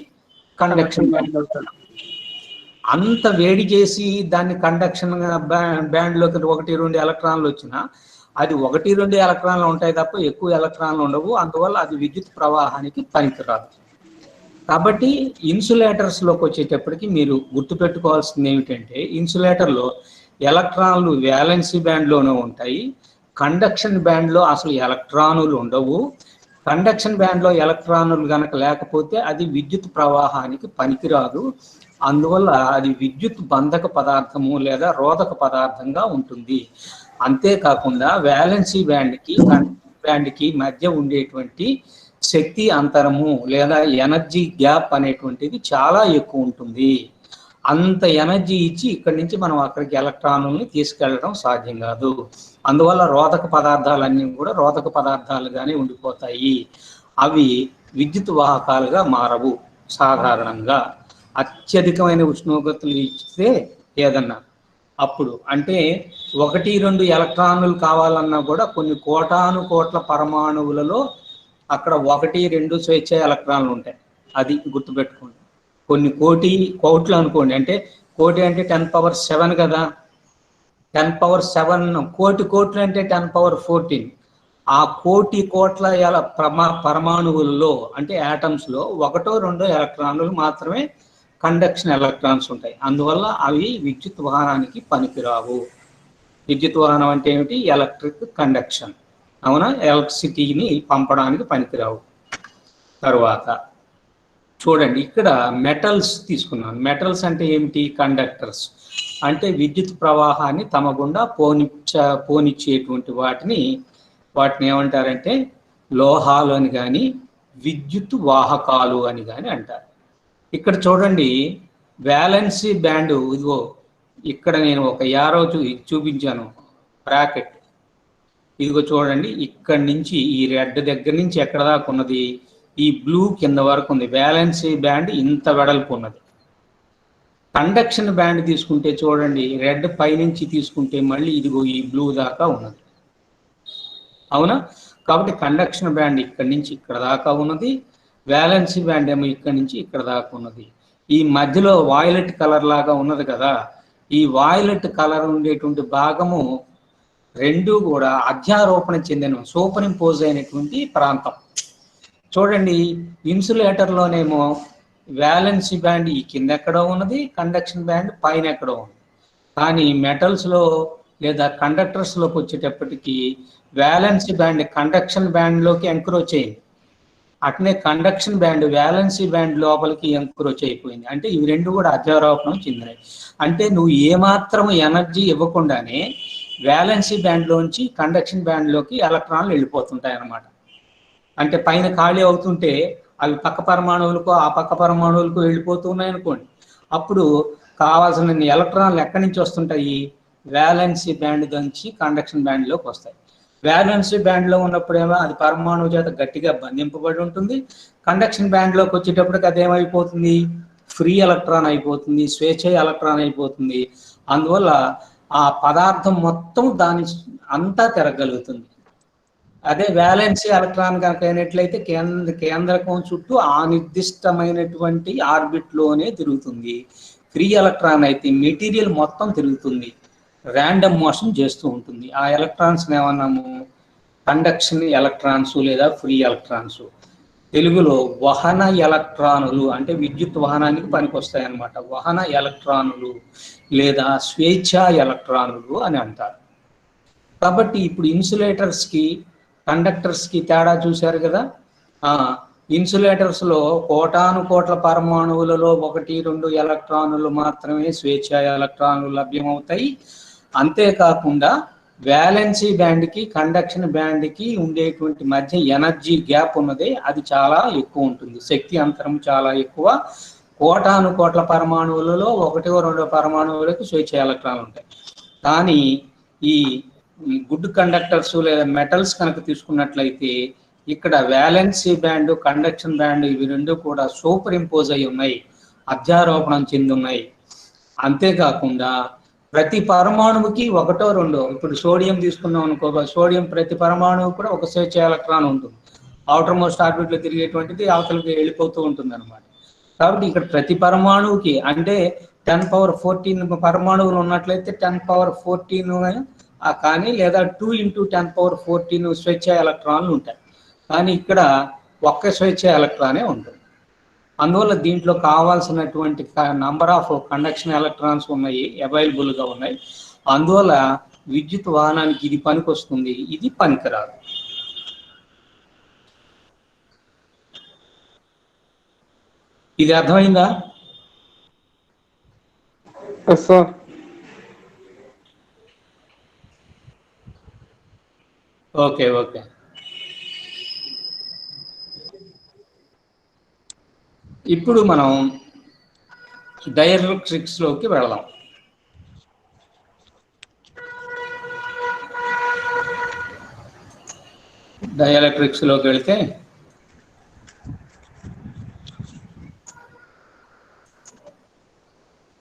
కండక్షన్ బ్యాండ్ వెళ్తాయి. అంత వేడి చేసి దాన్ని కండక్షన్ బ్యాండ్లోకి ఒకటి రెండు ఎలక్ట్రాన్లు వచ్చినా అది ఒకటి రెండు ఎలక్ట్రాన్లు ఉంటాయి తప్ప ఎక్కువ ఎలక్ట్రాన్లు ఉండవు. అందువల్ల అది విద్యుత్ ప్రవాహానికి పనికిరాదు. కాబట్టి ఇన్సులేటర్స్లోకి వచ్చేటప్పటికి మీరు గుర్తుపెట్టుకోవాల్సింది ఏమిటంటే, ఇన్సులేటర్లో ఎలక్ట్రాన్లు వ్యాలెన్సీ బ్యాండ్లోనే ఉంటాయి. కండక్షన్ బ్యాండ్లో అసలు ఎలక్ట్రానులు ఉండవు. కండక్షన్ బ్యాండ్లో ఎలక్ట్రానులు కనుక లేకపోతే అది విద్యుత్ ప్రవాహానికి పనికిరాదు. అందువల్ల అది విద్యుత్ బంధక పదార్థము లేదా రోధక పదార్థంగా ఉంటుంది. అంతేకాకుండా వ్యాలెన్సీ బ్యాండ్కి కండక్షన్ బ్యాండ్కి మధ్య ఉండేటువంటి శక్తి అంతరము లేదా ఎనర్జీ గ్యాప్ అనేటువంటిది చాలా ఎక్కువ ఉంటుంది. అంత ఎనర్జీ ఇచ్చి ఇక్కడి నుంచి మనం అక్కడికి ఎలక్ట్రానుల్ని తీసుకెళ్ళడం సాధ్యం కాదు. అందువల్ల రోధక పదార్థాలన్నీ కూడా రోధక పదార్థాలుగానే ఉండిపోతాయి. అవి విద్యుత్ వాహకాలుగా మారవు. సాధారణంగా అత్యధికమైన ఉష్ణోగ్రతలు ఇస్తే ఏదన్నా అప్పుడు అంటే 1-2 ఎలక్ట్రాన్లు కావాలన్నా కూడా కొన్ని కోటాను కోట్ల పరమాణువులలో అక్కడ 1-2 స్వేచ్ఛ ఎలక్ట్రాన్లు ఉంటాయి. అది గుర్తుపెట్టుకోండి. కొన్ని కోట్లు అనుకోండి, అంటే కోటి అంటే 10⁻7 కదా, 10⁻7 కోట్లు అంటే 10⁻14. ఆ కోటి కోట్ల పరమాణువుల్లో అంటే యాటమ్స్ లో 1-2 ఎలక్ట్రాన్లు మాత్రమే కండక్షన్ ఎలక్ట్రాన్స్ ఉంటాయి. అందువల్ల అవి విద్యుత్ వాహనానికి పనికిరావు. విద్యుత్ వాహనం అంటే ఏమిటి? Electric conduction. అవునా, ఎలక్ట్రిసిటీని పంపడానికి పనికిరావు. తర్వాత చూడండి, ఇక్కడ మెటల్స్ తీసుకున్నాను. మెటల్స్ అంటే ఏమిటి? కండక్టర్స్. అంటే విద్యుత్ ప్రవాహాన్ని తమ గుండా పోనిచ్చేటువంటి వాటిని ఏమంటారంటే లోహాలు అని కానీ విద్యుత్ వాహకాలు అని కానీ అంటారు. ఇక్కడ చూడండి, వ్యాలెన్సీ బ్యాండ్, ఇదిగో ఇక్కడ నేను ఒక యారో చూపించాను, బ్రాకెట్. ఇదిగో చూడండి, ఇక్కడ నుంచి ఈ రెడ్ దగ్గర నుంచి ఎక్కడ దాకా ఉన్నది? ఈ బ్లూ కింద వరకు ఉంది. వ్యాలెన్సీ బ్యాండ్ ఇంత వెడల్పు ఉన్నది. కండక్షన్ బ్యాండ్ తీసుకుంటే చూడండి, రెడ్ పైనుంచి తీసుకుంటే మళ్ళీ ఇదిగో ఈ బ్లూ దాకా ఉన్నది. అవునా? కాబట్టి కండక్షన్ బ్యాండ్ ఇక్కడి నుంచి ఇక్కడ దాకా ఉన్నది, వ్యాలెన్సీ బ్యాండ్ ఏమో ఇక్కడి నుంచి ఇక్కడ దాకా ఉన్నది. ఈ మధ్యలో వాయిలెట్ కలర్ లాగా ఉన్నది కదా, ఈ వాయిలెట్ కలర్ ఉండేటువంటి భాగము రెండు కూడా అధ్యారోపణ చెందిన సూపర్ ఇంపోజ్ అయినటువంటి ప్రాంతం. చూడండి, ఇన్సులేటర్లోనేమో వ్యాలెన్సీ బ్యాండ్ ఈ కింద ఎక్కడో ఉన్నది, కండక్షన్ బ్యాండ్ పైన ఎక్కడో ఉంది. కానీ మెటల్స్లో లేదా కండక్టర్స్లోకి వచ్చేటప్పటికి వ్యాలెన్సీ బ్యాండ్ కండక్షన్ బ్యాండ్లోకి ఎంక్రోచ్ అయింది, అట్నే కండక్షన్ బ్యాండ్ వ్యాలెన్సీ బ్యాండ్ లోపలికి ఎంక్రోచ్ అయిపోయింది. అంటే ఇవి రెండు కూడా అధ్యారోపణం చెందినాయి. అంటే నువ్వు ఏమాత్రం ఎనర్జీ ఇవ్వకుండానే వ్యాలెన్సీ బ్యాండ్లోంచి కండక్షన్ బ్యాండ్లోకి ఎలక్ట్రాన్లు వెళ్ళిపోతుంటాయి అన్నమాట. అంటే పైన ఖాళీ అవుతుంటే అవి పక్క పరమాణువులకు ఆ పక్క పరమాణువులకు వెళ్ళిపోతూ ఉన్నాయి అనుకోండి, అప్పుడు కావాల్సిన ఎలక్ట్రాన్లు ఎక్కడి నుంచి వస్తుంటాయి? వ్యాలెన్సీ బ్యాండ్ నుంచి కండక్షన్ బ్యాండ్లోకి వస్తాయి. వ్యాలెన్సీ బ్యాండ్లో ఉన్నప్పుడేమో అది పరమాణువు చేత గట్టిగా బంధింపబడి ఉంటుంది. కండక్షన్ బ్యాండ్లోకి వచ్చేటప్పటికి అదేమైపోతుంది? ఫ్రీ ఎలక్ట్రాన్ అయిపోతుంది, స్వేచ్ఛ ఎలక్ట్రాన్ అయిపోతుంది. అందువల్ల ఆ పదార్థం మొత్తం దాని అంతా తిరగలుగుతుంది. అదే వ్యాలెన్సీ ఎలక్ట్రాన్ కనుక అయినట్లయితే కేంద్రకం చుట్టూ ఆ నిర్దిష్టమైనటువంటి ఆర్బిట్లోనే తిరుగుతుంది. ఫ్రీ ఎలక్ట్రాన్ అయితే మెటీరియల్ మొత్తం తిరుగుతుంది, ర్యాండమ్ మోషన్ చేస్తూ ఉంటుంది. ఆ ఎలక్ట్రాన్స్ ఏమన్నాము? కండక్షన్ ఎలక్ట్రాన్స్ లేదా ఫ్రీ ఎలక్ట్రాన్స్. తెలుగులో వహన ఎలక్ట్రానులు అంటే విద్యుత్ వాహనానికి పనికొస్తాయి అన్నమాట. వహన ఎలక్ట్రానులు లేదా స్వేచ్ఛా ఎలక్ట్రానులు అని అంటారు. కాబట్టి ఇప్పుడు ఇన్సులేటర్స్కి కండక్టర్స్కి తేడా చూశారు కదా. ఇన్సులేటర్స్లో కోటాను కోట్ల పరమాణువులలో 1-2 ఎలక్ట్రానులు మాత్రమే స్వేచ్ఛా ఎలక్ట్రానులు లభ్యమవుతాయి. అంతేకాకుండా వ్యాలెన్సీ బ్యాండ్కి కండక్షన్ బ్యాండ్కి ఉండేటువంటి మధ్య ఎనర్జీ గ్యాప్ ఉన్నది, అది చాలా ఎక్కువ ఉంటుంది. శక్తి అంతరం చాలా ఎక్కువ. కోటాను కోట్ల పరమాణువులలో 1-2 పరమాణువులకు స్వేచ్ఛ ఎలక్ట్రాన్లు ఉంటాయి. కానీ ఈ గుడ్ కండక్టర్స్ లేదా మెటల్స్ కనుక తీసుకున్నట్లయితే ఇక్కడ వ్యాలెన్సీ బ్యాండ్ కండక్షన్ బ్యాండ్ ఇవి రెండు కూడా సూపర్ ఇంపోజ్ అయి ఉన్నాయి, అధ్యారోపణం చెంది ఉన్నాయి. అంతేకాకుండా ప్రతి పరమాణువుకి 1-2, ఇప్పుడు సోడియం తీసుకున్నాం అనుకో, సోడియం ప్రతి పరమాణువు కూడా ఒక స్వేచ్ఛ ఎలక్ట్రాన్ ఉంటుంది. అవుటర్ మోస్ట్ ఆర్బిట్లో తిరిగేటువంటిది అవతలకి వెళ్ళిపోతూ ఉంటుంది అనమాట. కాబట్టి ఇక్కడ ప్రతి పరమాణువుకి అంటే 10⁻14 పరమాణువులు ఉన్నట్లయితే 10⁻14 కానీ లేదా 2 × 10⁻14 స్వేచ్ఛ ఎలక్ట్రాన్లు ఉంటాయి. కానీ ఇక్కడ ఒక్క స్వేచ్ఛ ఎలక్ట్రానే ఉంటుంది. అందువల్ల దీంట్లో కావాల్సినటువంటి నంబర్ ఆఫ్ కండక్షన్ ఎలక్ట్రాన్స్ ఉన్నాయి, అవైలబుల్గా ఉన్నాయి. అందువల్ల విద్యుత్ వాహనానికి ఇది పనికొస్తుంది, ఇది పనికిరాదు. ఇది అర్థమైందా? Sir okay okay. ఇప్పుడు మనం డైఎలక్ట్రిక్స్లోకి వెళదాం. డైఎలక్ట్రిక్స్లోకి వెళితే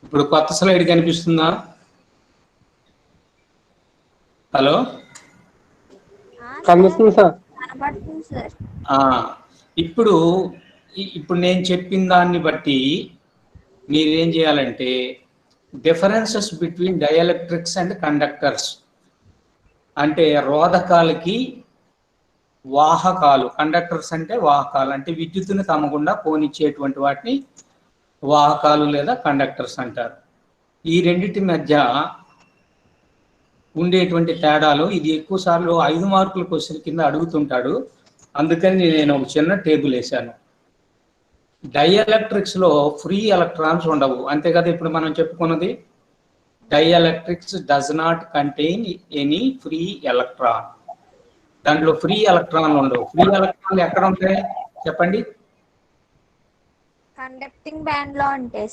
ఇప్పుడు కొత్త స్లైడ్ కనిపిస్తుందా? హలో, కనిపిస్తుంది సార్. కనబడుతుంది సార్. ఇప్పుడు ఇప్పుడు నేను చెప్పిన దాన్ని బట్టి మీరేం చేయాలంటే differences between dielectrics and conductors అంటే రోధకాలకి వాహకాలు, కండక్టర్స్ అంటే వాహకాలు అంటే విద్యుత్తుని తమకుండా పోనిచ్చేటువంటి వాటిని వాహకాలు లేదా కండక్టర్స్ అంటారు. ఈ రెండింటి మధ్య ఉండేటువంటి తేడాలు ఇది ఎక్కువ సార్లు 5 మార్కుల క్వశ్చన్ కింద అడుగుతుంటాడు. అందుకని నేను ఒక చిన్న టేబుల్ వేశాను. డైఎలక్ట్రిక్స్ లో ఫ్రీ ఎలక్ట్రాన్స్ ఉండవు, అంతే కదా ఇప్పుడు మనం చెప్పుకున్నది. Dielectrics does not contain any free electron. దాంట్లో ఫ్రీ ఎలక్ట్రాన్లు ఉండవు. ఫ్రీ ఎలక్ట్రాన్లు ఎక్కడ ఉంటాయి చెప్పండి? కండక్టింగ్ బ్యాండ్ లో ఉంటాయి.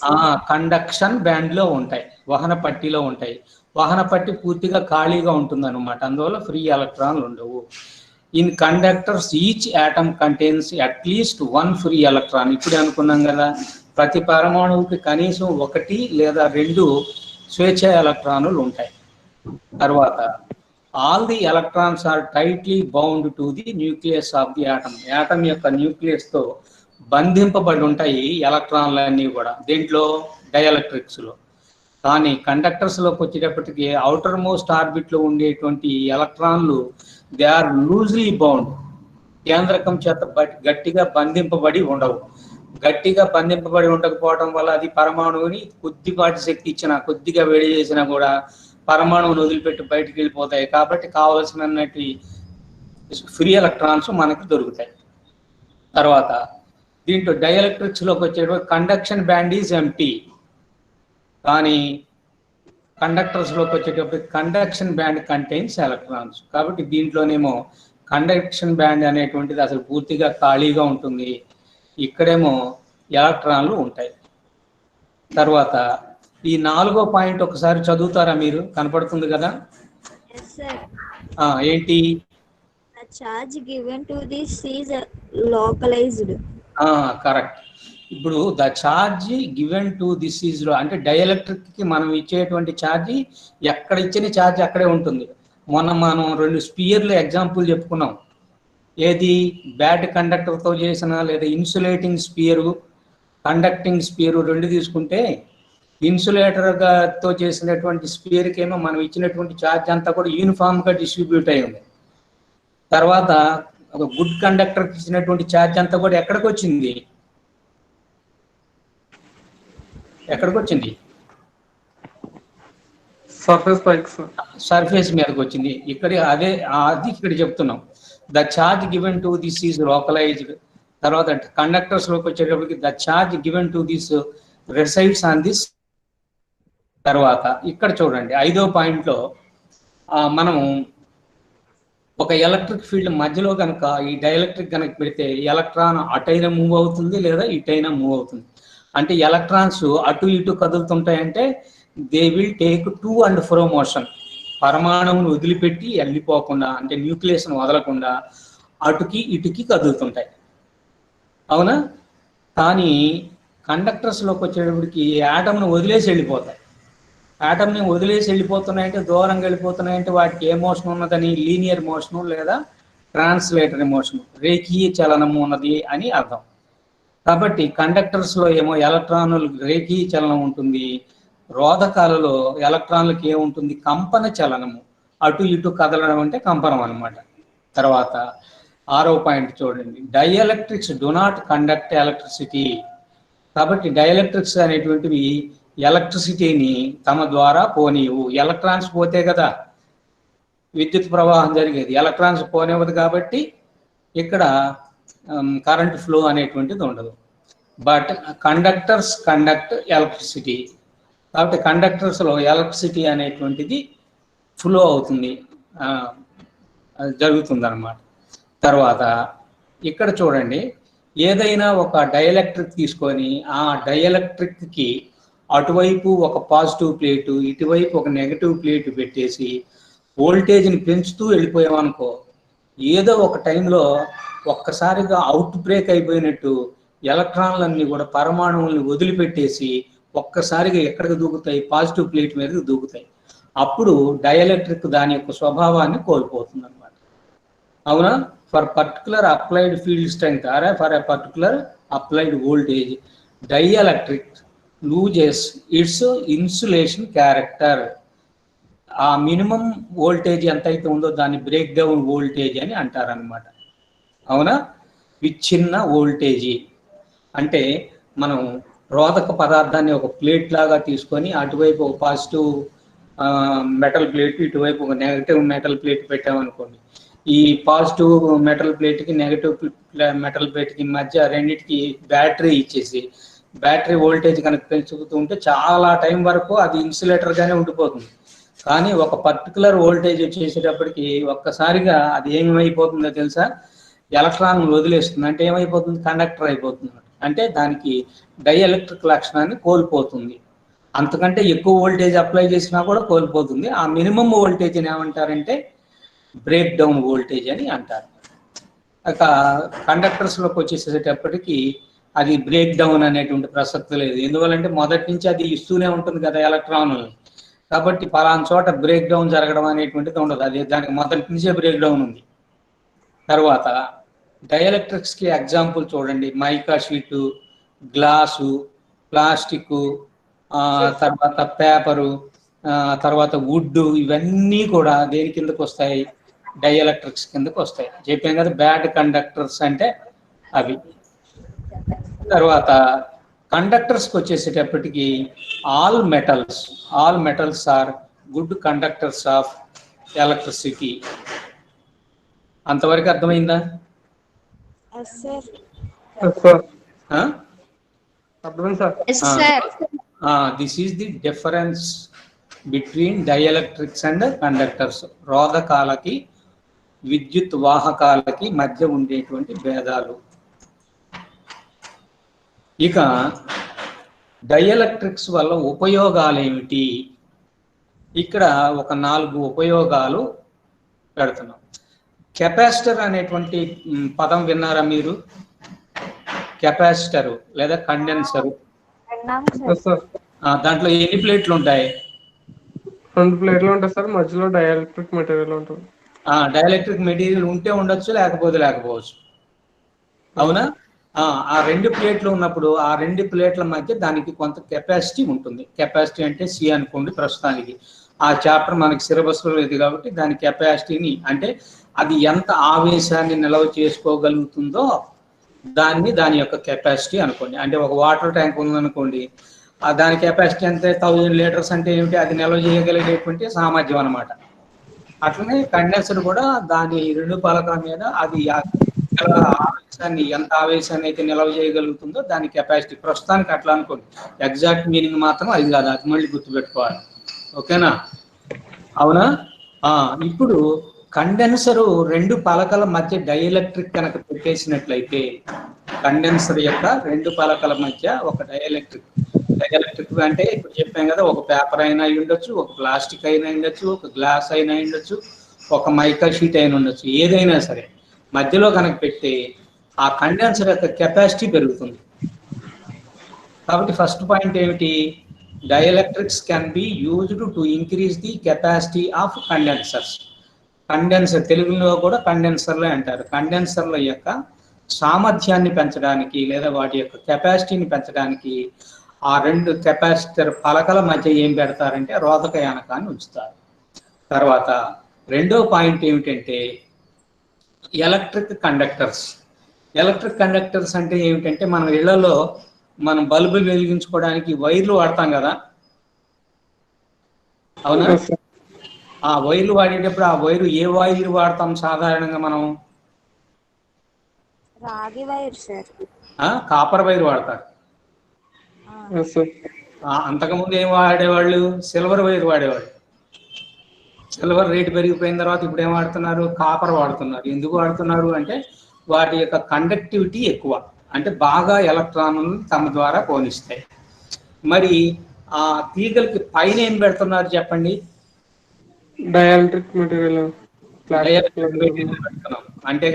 కండక్షన్ బ్యాండ్ లో ఉంటాయి, వహన పట్టిలో ఉంటాయి. వహన పట్టి పూర్తిగా ఖాళీగా ఉంటుంది అనమాట, అందువల్ల ఫ్రీ ఎలక్ట్రాన్లు ఉండవు. In conductors each atom contains at least 1 free electron. ఇప్పుడే అనుకున్నాం కదా, ప్రతి పరమాణువుకి కనీసం 1 లేదా 2 స్వేచ్ఛ ఎలక్ట్రాన్లు ఉంటాయి. తర్వాత all the electrons are tightly bound to the nucleus of the atom. Atom యొక్క న్యూక్లియస్ తో బంధింపబడి ఉంటాయి ఎలక్ట్రాన్లన్నీ కూడా దేంట్లో, డైఎలక్ట్రిక్స్ లో. కానీ కండక్టర్స్ లోకి వచ్చేటప్పటికి అవుటర్ మోస్ట్ ఆర్బిట్ లో ఉండేటువంటి ఎలక్ట్రాన్లు దే ఆర్ లూజ్లీ బౌండ్, కేంద్రకం చేత గట్టిగా బంధింపబడి ఉండవు. గట్టిగా బంధింపబడి ఉండకపోవడం వల్ల అది పరమాణువుని కొద్దిపాటి శక్తి ఇచ్చినా, కొద్దిగా వేడి చేసినా కూడా పరమాణువుని వదిలిపెట్టి బయటికి వెళ్ళిపోతాయి. కాబట్టి కావలసిన ఫ్రీ ఎలక్ట్రాన్స్ మనకు దొరుకుతాయి. తర్వాత దీంట్లో డైఎలక్ట్రిక్స్ లోకి వచ్చేటప్పుడు కండక్షన్ బ్యాండ్ ఈజ్ ఎంటీ, కానీ కండక్టర్స్ లోకి వచ్చేటప్పుడు కండక్షన్ బ్యాండ్ కంటైన్స్ ఎలక్ట్రాన్స్. కాబట్టి దీంట్లోనేమో కండక్షన్ బ్యాండ్ అనేటువంటిది అసలు పూర్తిగా ఖాళీగా ఉంటుంది, ఇక్కడేమో ఎలక్ట్రాన్లు ఉంటాయి. తర్వాత ఈ 4వ పాయింట్ ఒకసారి చదువుతారా మీరు? కనపడుతుంది కదా, ఏంటి? The charge given to this is localized. Correct. ఇప్పుడు the charge given to this is లో అంటే డైఎలక్ట్రిక్ కి మనం ఇచ్చేటువంటి ఛార్జ్ ఎక్కడ ఇచ్చిన ఛార్జ్ అక్కడే ఉంటుంది. మనం 2 స్పియర్లు ఎగ్జాంపుల్ చెప్పుకున్నాం. ఏది? బ్యాడ్ కండక్టర్తో చేసిన లేదా ఇన్సులేటింగ్ స్పియరు, కండక్టింగ్ స్పియరు 2 తీసుకుంటే ఇన్సులేటర్తో చేసినటువంటి స్పియర్కి ఏమో మనం ఇచ్చినటువంటి ఛార్జ్ అంతా కూడా యూనిఫామ్గా డిస్ట్రిబ్యూట్ అయి ఉంది. తర్వాత ఒక గుడ్ కండక్టర్కి ఇచ్చినటువంటి ఛార్జ్ అంతా కూడా ఎక్కడికి వచ్చింది? ఎక్కడికి వచ్చింది? సర్ఫేస్ మీదకి వచ్చింది. ఇక్కడ అది ఇక్కడ చెప్తున్నాం. The charge given to this is localized. తర్వాత కండక్టర్స్ లోకి వచ్చేటప్పటికి the charge given to this resides on this. తర్వాత ఇక్కడ చూడండి 5వ పాయింట్లో మనం ఒక ఎలక్ట్రిక్ ఫీల్డ్ మధ్యలో కనుక ఈ డైఎలక్ట్రిక్ కనుక పెడితే ఎలక్ట్రాన్ అటైనా మూవ్ అవుతుంది లేదా ఇటైనా మూవ్ అవుతుంది. అంటే ఎలక్ట్రాన్స్ అటు ఇటు కదులుతుంటాయంటే they will take to and fro motion. పరమాణువును వదిలిపెట్టి వెళ్ళిపోకుండా అంటే న్యూక్లియస్ను వదలకుండా అటుకి ఇటుకి కదులుతుంటాయి, అవునా? కానీ కండక్టర్స్లోకి వచ్చేటప్పటికి యాటమ్ను వదిలేసి వెళ్ళిపోతాయి. యాటమ్ని వదిలేసి వెళ్ళిపోతున్నాయంటే, దూరంగా వెళ్ళిపోతున్నాయంటే వాటికి ఏ మోషన్ ఉన్నదని లీనియర్ మోషను లేదా ట్రాన్స్లేటరీ మోషన్, రేఖీయ చలనము ఉన్నది అని అర్థం. కాబట్టి కండక్టర్స్లో ఏమో ఎలక్ట్రాన్లు రేఖీయ చలనం ఉంటుంది, రోధకాలలో ఎలక్ట్రాన్లకు ఏముంటుంది? కంపన చలనము, అటు ఇటు కదలడం అంటే కంపనం అనమాట. తర్వాత 6వ పాయింట్ చూడండి, dielectrics do not conduct electricity. కాబట్టి డైఎలక్ట్రిక్స్ అనేటువంటివి ఎలక్ట్రిసిటీని తమ ద్వారా పోనీవు. ఎలక్ట్రాన్స్ పోతే కదా విద్యుత్ ప్రవాహం జరిగేది, ఎలక్ట్రాన్స్ పోనివ్వదు. కాబట్టి ఇక్కడ కరెంట్ ఫ్లో అనేటువంటిది ఉండదు. But conductors conduct electricity. కాబట్టి కండక్టర్స్లో ఎలక్ట్రిసిటీ అనేటువంటిది ఫ్లో అవుతుంది, జరుగుతుంది అన్నమాట. తర్వాత ఇక్కడ చూడండి, ఏదైనా ఒక డైఎలక్ట్రిక్ తీసుకొని ఆ డైఎలక్ట్రిక్కి అటువైపు ఒక పాజిటివ్ ప్లేటు, ఇటువైపు ఒక నెగటివ్ ప్లేటు పెట్టేసి వోల్టేజ్ని పెంచుతూ వెళ్ళిపోయామనుకో, ఏదో ఒక టైంలో ఒక్కసారిగా అవుట్ బ్రేక్ అయిపోయినట్టు ఎలక్ట్రాన్లన్నీ కూడా పరమాణువుల్ని వదిలిపెట్టేసి ఒక్కసారిగా ఎక్కడికి దూకుతాయి? పాజిటివ్ ప్లేట్ మీదకి దూకుతాయి. అప్పుడు డైఎలక్ట్రిక్ దాని యొక్క స్వభావాన్ని కోల్పోతుంది అనమాట. అవునా? For particular applied field strength or for a particular applied voltage dielectric loses its insulation character. ఆ మినిమం వోల్టేజ్ ఎంతైతే ఉందో దాన్ని బ్రేక్ డౌన్ వోల్టేజ్ అని అంటారనమాట. అవునా? విచ్ఛిన్న వోల్టేజీ అంటే మనం రోధక పదార్థాన్ని ఒక ప్లేట్ లాగా తీసుకొని అటువైపు ఒక పాజిటివ్ మెటల్ ప్లేట్, ఇటువైపు ఒక నెగటివ్ మెటల్ ప్లేట్ పెట్టామనుకోండి. ఈ పాజిటివ్ మెటల్ ప్లేట్కి నెగటివ్ మెటల్ ప్లేట్కి మధ్య రెండింటికి బ్యాటరీ ఇచ్చేసి బ్యాటరీ వోల్టేజ్ కనుక పెంచుతూ ఉంటే చాలా టైం వరకు అది ఇన్సులేటర్గానే ఉండిపోతుంది. కానీ ఒక పర్టికులర్ వోల్టేజ్ వచ్చేసేటప్పటికి ఒక్కసారిగా అది ఏమైపోతుందో తెలుసా? ఎలక్ట్రాన్ వదిలేస్తుంది. అంటే ఏమైపోతుంది? కండక్టర్ అయిపోతుంది. అంటే దానికి డైఎలక్ట్రిక్ లక్షణాన్ని కోల్పోతుంది. అంతకంటే ఎక్కువ వోల్టేజ్ అప్లై చేసినా కూడా కోల్పోతుంది. ఆ మినిమం వోల్టేజ్ని ఏమంటారంటే బ్రేక్ డౌన్ వోల్టేజ్ అని అంటారు. ఇక కండక్టర్స్లోకి వచ్చేసేటప్పటికి అది బ్రేక్ డౌన్ అనేటువంటి ప్రసక్తి లేదు. ఎందువల్లంటే మొదటి నుంచి అది ఇస్తూనే ఉంటుంది కదా ఎలక్ట్రాన్లు. కాబట్టి పలానా చోట బ్రేక్ డౌన్ జరగడం అనేటువంటిది ఉండదు. అది దానికి మొదటి నుంచే బ్రేక్ డౌన్ ఉంది. తర్వాత డైఎలక్ట్రిక్స్కి ఎగ్జాంపుల్ చూడండి. మైకా షీటు, గ్లాసు, ప్లాస్టిక్, తర్వాత పేపరు, తర్వాత వుడ్, ఇవన్నీ కూడా దేని కిందకు వస్తాయి? డైఎలక్ట్రిక్స్ కిందకు వస్తాయి. చెప్పాం కదా బ్యాడ్ కండక్టర్స్ అంటే అవి. తర్వాత కండక్టర్స్కి వచ్చేసేటప్పటికి all metals are good conductors of electricity. అంతవరకు అర్థమైందా? This is the difference between dielectrics and conductors. రోధకాలకి విద్యుత్ వాహకాలకి మధ్య ఉండేటువంటి భేదాలు. ఇక డైఎలక్ట్రిక్స్ వల్ల ఉపయోగాలు ఏమిటి? ఇక్కడ ఒక 4 ఉపయోగాలు పెడుతున్నాం. కెపాసిటర్ అనేటువంటి పదం విన్నారా మీరు? కెపాసిటరు లేదా కండెన్సరు. దాంట్లో ఎన్ని ప్లేట్లు ఉంటాయి? 2 ప్లేట్లు ఉంటాయి సార్. మధ్యలో డైఎలక్ట్రిక్ మెటీరియల్ ఉంటుంది. డైఎలక్ట్రిక్ మెటీరియల్ ఉంటే ఉండొచ్చు, లేకపోవచ్చు. అవునా? ఆ 2 ప్లేట్లు ఉన్నప్పుడు ఆ 2 ప్లేట్ల మధ్య దానికి కొంత కెపాసిటీ ఉంటుంది. కెపాసిటీ అంటే సి అనుకోండి ప్రస్తుతానికి. ఆ చాప్టర్ మనకి సిలబస్లో లేదు కాబట్టి దాని కెపాసిటీని అంటే అది ఎంత ఆవేశాన్ని నిల్వ చేసుకోగలుగుతుందో దాని యొక్క కెపాసిటీ అనుకోండి. అంటే ఒక వాటర్ ట్యాంక్ ఉందనుకోండి, దాని కెపాసిటీ అంటే 1000 లీటర్స్ అంటే ఏమిటి? అది నిల్వ చేయగలిగేటువంటి సామర్థ్యం అనమాట. అట్లనే కండెన్సర్ కూడా దాని 2 పలకల మీద అది ఎంత ఆవేశాన్ని అయితే నిల్వ చేయగలుగుతుందో దాని కెపాసిటీ. ప్రస్తుతానికి అట్లా అనుకోండి. ఎగ్జాక్ట్ మీనింగ్ మాత్రం అది కాదు, అది మళ్ళీ గుర్తుపెట్టుకోవాలి. ఓకేనా? అవునా? ఇప్పుడు కండెన్సరు 2 పలకల మధ్య డైఎలక్ట్రిక్ కనుక పెట్టేసినట్లయితే కండెన్సర్ యొక్క 2 పలకల మధ్య ఒక డైఎలక్ట్రిక్ అంటే ఇప్పుడు చెప్పాం కదా, ఒక పేపర్ అయినా అయి ఉండొచ్చు, ఒక ప్లాస్టిక్ అయినా ఉండొచ్చు, ఒక గ్లాస్ అయినా ఉండొచ్చు, ఒక మైకా షీట్ అయినా ఉండొచ్చు. ఏదైనా సరే మధ్యలో కనుక పెట్టి ఆ కండెన్సర్ యొక్క కెపాసిటీ పెరుగుతుంది. కాబట్టి ఫస్ట్ పాయింట్ ఏమిటి? Dielectrics can be used to increase the capacity of condensers. Condenser తెలుగులో కూడా కండెన్సర్లే అంటారు. కండెన్సర్ల యొక్క సామర్థ్యాన్ని పెంచడానికి లేదా వాటి యొక్క కెపాసిటీని పెంచడానికి ఆ 2 కెపాసిటర్ పలకల మధ్య ఏం పెడతారంటే రోధక యానకాన్ని ఉంచుతారు. తర్వాత రెండో పాయింట్ ఏమిటంటే ఎలక్ట్రిక్ కండక్టర్స్ అంటే ఏమిటంటే మన ఇళ్లలో మనం బల్బులు వెలిగించుకోవడానికి వైర్లు వాడతాం కదా. అవునా? ఆ వైర్లు వాడేటప్పుడు ఆ వైరు ఏ వైర్ వాడతాం సాధారణంగా మనం? రాగి వైర్ సార్. కాపర్ వైర్ వాడతారు. అంతకుముందు ఏం వాడేవాళ్ళు? సిల్వర్ వైర్ వాడేవాళ్ళు. సిల్వర్ రేటు పెరిగిపోయిన తర్వాత ఇప్పుడు ఏం వాడుతున్నారు? కాపర్ వాడుతున్నారు. ఎందుకు వాడుతున్నారు అంటే వాటి యొక్క కండక్టివిటీ ఎక్కువ, అంటే బాగా ఎలక్ట్రాన్లను తమ ద్వారా పోనిస్తాయి. మరి ఆ తీగలకి పైన ఏం పెడుతున్నారు చెప్పండి? డైఎలక్ట్రిక్ మెటీరియల్ పెడుతున్నాం. అంటే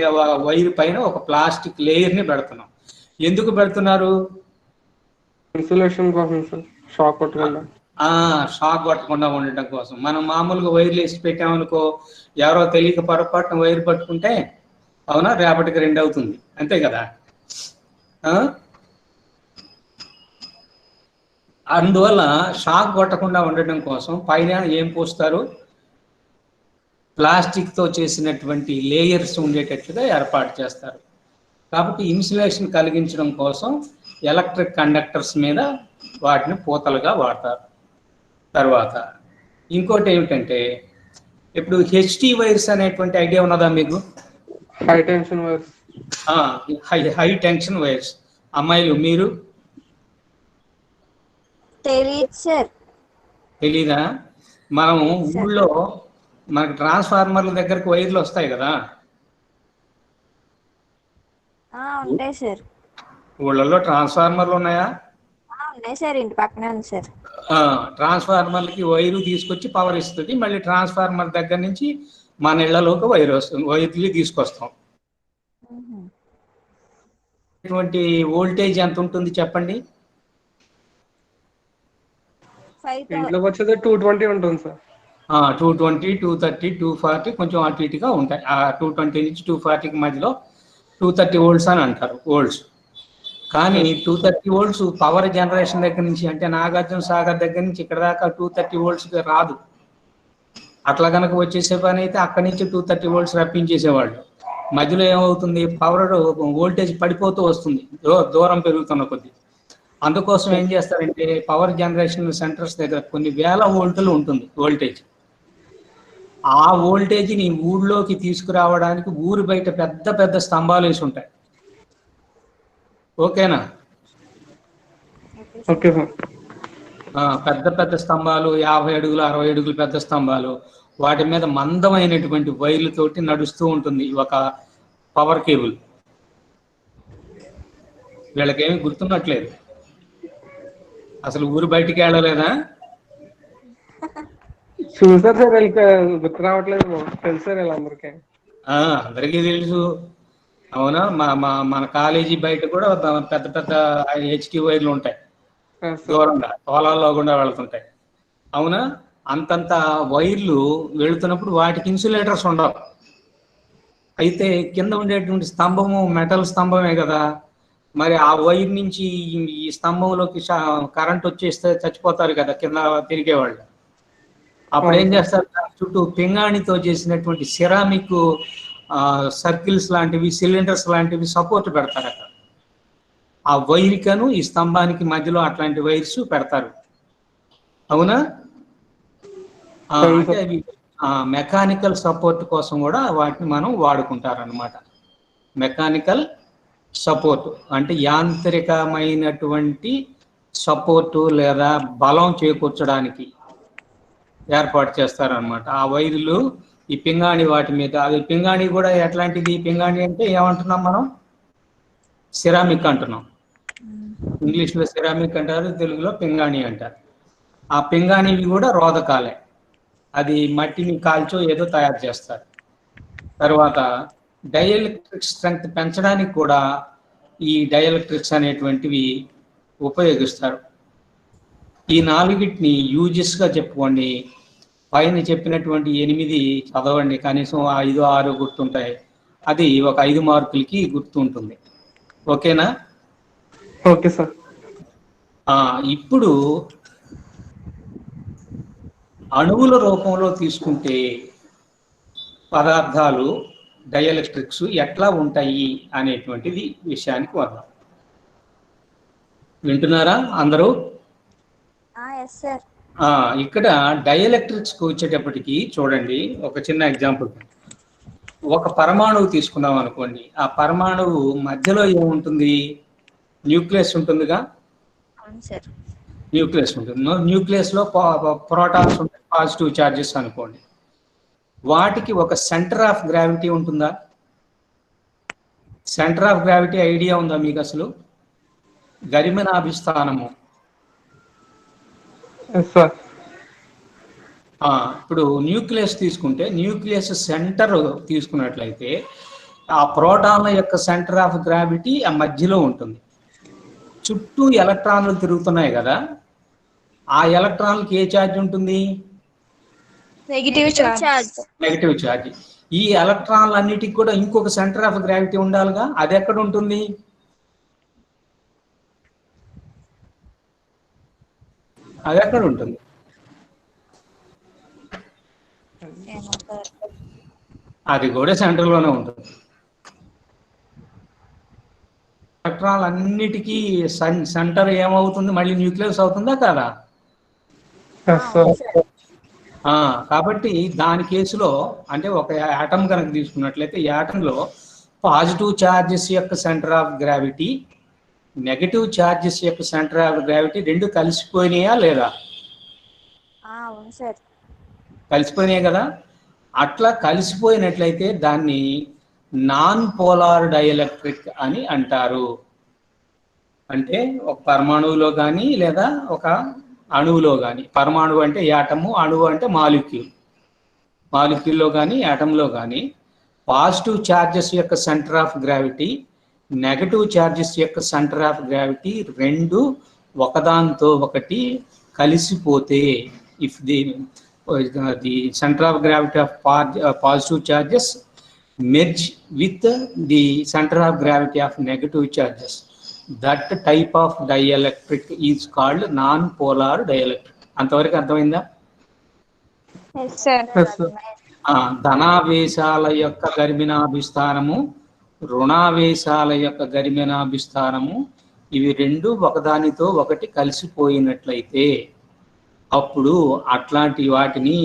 వైర్ పైన ఒక ప్లాస్టిక్ లేయర్ని పెడుతున్నాం. ఎందుకు పెడుతున్నారు? ఇన్సులేషన్ కోసం సార్, షాక్ కొట్టకుండా. షాక్ కొట్టకుండా ఉండటం కోసం మనం మామూలుగా వైర్లు వేసి పెట్టామనుకో, ఎవరో తెలియక పొరపాటున వైర్ పట్టుకుంటే అవునా రేపటికి 2 అవుతుంది, అంతే కదా. ఆ? అందువల్ల షాక్ కొట్టకుండా ఉండటం కోసం పైన ఏం పోస్తారు, ప్లాస్టిక్తో చేసినటువంటి లేయర్స్ ఉండేటట్లుగా ఏర్పాటు చేస్తారు. కాబట్టి ఇన్సులేషన్ కలిగించడం కోసం ఎలక్ట్రిక్ కండక్టర్స్ మీద వాటిని పూతలుగా వాడతారు. తర్వాత ఇంకోటి ఏమిటంటే, ఇప్పుడు హెచ్టీ వైర్స్ అనేటువంటి ఐడియా ఉన్నదా మీకు? High tension wires. High tension wires. అమ్మాయిలు మీరు తెలియదు సార్. తెలీదా? మనం సార్. ఊళ్ళో మనకు ట్రాన్స్ఫార్మర్ల దగ్గరకు వైర్లు వస్తాయి కదా, ఉంటాయి సార్. ఊళ్ళల్లో ట్రాన్స్ఫార్మర్లు ఉన్నాయా? ఉన్నాయి సార్, ఇంటి పక్కనే ఉంది సార్. ట్రాన్స్ఫార్మర్లకి వైరు తీసుకొచ్చి పవర్ ఇస్తుంది, మళ్ళీ ట్రాన్స్ఫార్మర్ దగ్గర నుంచి మన ఇళ్లలోకి వైర్ వస్తుంది, వైర్లు తీసుకొస్తాం. ఇటువంటి వోల్టేజ్ ఎంత ఉంటుంది చెప్పండి? ఇంట్లోకి వచ్చేది 220 ఉంటుంది సార్. 220, 230, 240 కొంచెం అటు ఇటుగా ఉంటాయి. 220 నుంచి 240కి మధ్యలో 230 వోల్ట్స్ అని అంటారు, వోల్ట్స్. కానీ 230 వోల్ట్స్ పవర్ జనరేషన్ దగ్గర నుంచి, అంటే నాగార్జున సాగర్ దగ్గర నుంచి ఇక్కడ దాకా 230 వోల్ట్స్ రాదు. అట్లా కనుక వచ్చేసే పని అయితే అక్కడి నుంచి 230 వోల్ట్స్ రప్పించేసేవాళ్ళు. మధ్యలో ఏమవుతుంది, పవర్ వోల్టేజ్ పడిపోతూ వస్తుంది దూరం పెరుగుతున్న కొద్దీ. అందుకోసం ఏం చేస్తారంటే పవర్ జనరేషన్ సెంటర్స్ దగ్గర కొన్ని వేల వోల్టులు ఉంటుంది వోల్టేజ్. ఆ వోల్టేజ్ని ఊళ్ళోకి తీసుకురావడానికి ఊరు బయట పెద్ద పెద్ద స్తంభాలు వేసి ఉంటాయి. ఓకేనా? Okay sir. పెద్ద పెద్ద స్తంభాలు, 50 అడుగులు 60 అడుగులు పెద్ద స్తంభాలు, వాటి మీద మందమైనటువంటి వైర్లతోటి నడుస్తూ ఉంటుంది ఒక పవర్ కేబుల్. వీళ్ళకేమి గుర్తున్నట్లేదు, అసలు ఊరు బయటికి వెళ్ళలేదా? చూసారు సార్, వీళ్ళకి గుర్తు రావట్లేదు. తెలుసు సార్ వీళ్ళందరికీ. అందరికీ తెలుసు. అవునా? మన కాలేజీ బయట కూడా పెద్ద పెద్ద హెచ్టీ వైర్లు ఉంటాయి, దూరంగా పొలాల్లో కూడా వెళ్తుంటాయి. అవునా? అంతంత వైర్లు వెళుతున్నప్పుడు వాటికి ఇన్సులేటర్స్ ఉండవు. అయితే కింద ఉండేటువంటి స్తంభము మెటల్ స్తంభమే కదా, మరి ఆ వైర్ నుంచి ఈ స్తంభంలోకి కరెంట్ వచ్చేస్తే చచ్చిపోతారు కదా కింద తిరిగేవాళ్ళు. అప్పుడు ఏం చేస్తారు, చుట్టూ పింగాణితో చేసినటువంటి సిరామిక్ సర్కిల్స్ లాంటివి, సిలిండర్స్ లాంటివి సపోర్ట్ పెడతారు అక్కడ. ఆ వైర్కను ఈ స్తంభానికి మధ్యలో అట్లాంటి వైర్స్ పెడతారు. అవునా? అంటే అవి మెకానికల్ సపోర్ట్ కోసం కూడా వాటిని మనం వాడుకుంటారనమాట. మెకానికల్ సపోర్ట్ అంటే యాంత్రికమైనటువంటి సపోర్టు లేదా బలం చేకూర్చడానికి ఏర్పాటు చేస్తారనమాట. ఆ వైర్లు ఈ పింగాణి వాటి మీద, అది పింగాణి కూడా ఎట్లాంటిది, పింగాణి అంటే ఏమంటున్నాం మనం, సిరామిక్ అంటున్నాం. ఇంగ్లీష్లో సిరామిక్ అంటారు, తెలుగులో పింగాణి అంటారు. ఆ పింగాణివి కూడా రోధకాలే, అది మట్టిని కాల్చో ఏదో తయారు చేస్తారు. తర్వాత డైఎలక్ట్రిక్ స్ట్రెంగ్త్ పెంచడానికి కూడా ఈ డైఎలక్ట్రిక్స్ అనేటువంటివి ఉపయోగిస్తారు. ఈ 4గిటిని యూజెస్గా చెప్పుకోండి. పైన చెప్పినటువంటి 8 చదవండి, కనీసం 5, 6 గుర్తుంటాయి. అది ఒక 5 మార్కులకి గుర్తుంటుంది. ఓకేనా? Okay sir. ఇప్పుడు అణువుల రూపంలో తీసుకుంటే పదార్థాలు డైఎలక్ట్రిక్స్ ఎట్లా ఉంటాయి అనేటువంటిది విషయానికి వద్దాం. వింటున్నారా అందరూ? సార్. ఇక్కడ డైఎలక్ట్రిక్స్కి వచ్చేటప్పటికి చూడండి, ఒక చిన్న ఎగ్జాంపుల్. ఒక పరమాణువు తీసుకున్నాం అనుకోండి, ఆ పరమాణువు మధ్యలో ఏముంటుంది, న్యూక్లియస్ ఉంటుందిగా. న్యూక్లియస్ ఉంటుంది. న్యూక్లియస్లో ప్రోటాన్స్ ఉంటాయి, పాజిటివ్ చార్జెస్ అనుకోండి. వాటికి ఒక సెంటర్ ఆఫ్ గ్రావిటీ ఉంటుందా? సెంటర్ ఆఫ్ గ్రావిటీ ఐడియా ఉందా మీకు అసలు? గరిమనాభిస్థానము. ఇప్పుడు న్యూక్లియస్ తీసుకుంటే, న్యూక్లియస్ సెంటర్ తీసుకున్నట్లయితే ఆ ప్రోటాన్ల యొక్క సెంటర్ ఆఫ్ గ్రావిటీ ఆ మధ్యలో ఉంటుంది. చుట్టూ ఎలక్ట్రాన్లు తిరుగుతున్నాయి కదా, ఆ ఎలక్ట్రాన్కి ఏ ఛార్జ్ ఉంటుంది? Negative charge. Negative charge. ఈ ఎలక్ట్రాన్లన్నిటికి కూడా ఇంకొక సెంటర్ ఆఫ్ గ్రావిటీ ఉండాలిగా, అది ఎక్కడ ఉంటుంది? అది ఎక్కడ ఉంటుంది? అది కూడా సెంటర్లోనే ఉంటుంది. ఎలక్ట్రాన్లు అన్నిటికీ సెంటర్ ఏమవుతుంది? మళ్ళీ న్యూక్లియస్ అవుతుందా కాదా? కాబట్టి దాని కేసులో అంటే ఒక యాటమ్ కనుక తీసుకున్నట్లయితే ఈ యాటంలో పాజిటివ్ ఛార్జెస్ యొక్క centre of gravity, negative charges యొక్క సెంటర్ ఆఫ్ గ్రావిటీ రెండు కలిసిపోయినాయా లేదా? అవును సార్. కలిసిపోయినాయి కదా. అట్లా కలిసిపోయినట్లయితే దాన్ని నాన్ పోలార్ డైఎలక్ట్రిక్ అని అంటారు. అంటే ఒక పరమాణువులో కానీ లేదా ఒక అణువులో కానీ, పరమాణువు అంటే యాటము, అణువు అంటే మాలిక్యూల్, మాలిక్యూల్లో కానీ యాటంలో కానీ పాజిటివ్ ఛార్జెస్ యొక్క centre of gravity, negative charges యొక్క సెంటర్ ఆఫ్ గ్రావిటీ రెండు ఒకదాంతో ఒకటి కలిసిపోతే, if the centre of gravity of positive charges merge with the centre of gravity of negative charges, that type of dielectric is called non polar dielectric. అంతవరకు అర్థమైందా? ధనావేశాల యొక్క గరిమినాభిస్థానము, రుణావేశాల యొక్క గరిమినాభిస్థానము, ఇవి రెండు ఒకదానితో ఒకటి కలిసిపోయినట్లయితే అప్పుడు అట్లాంటి వాటిని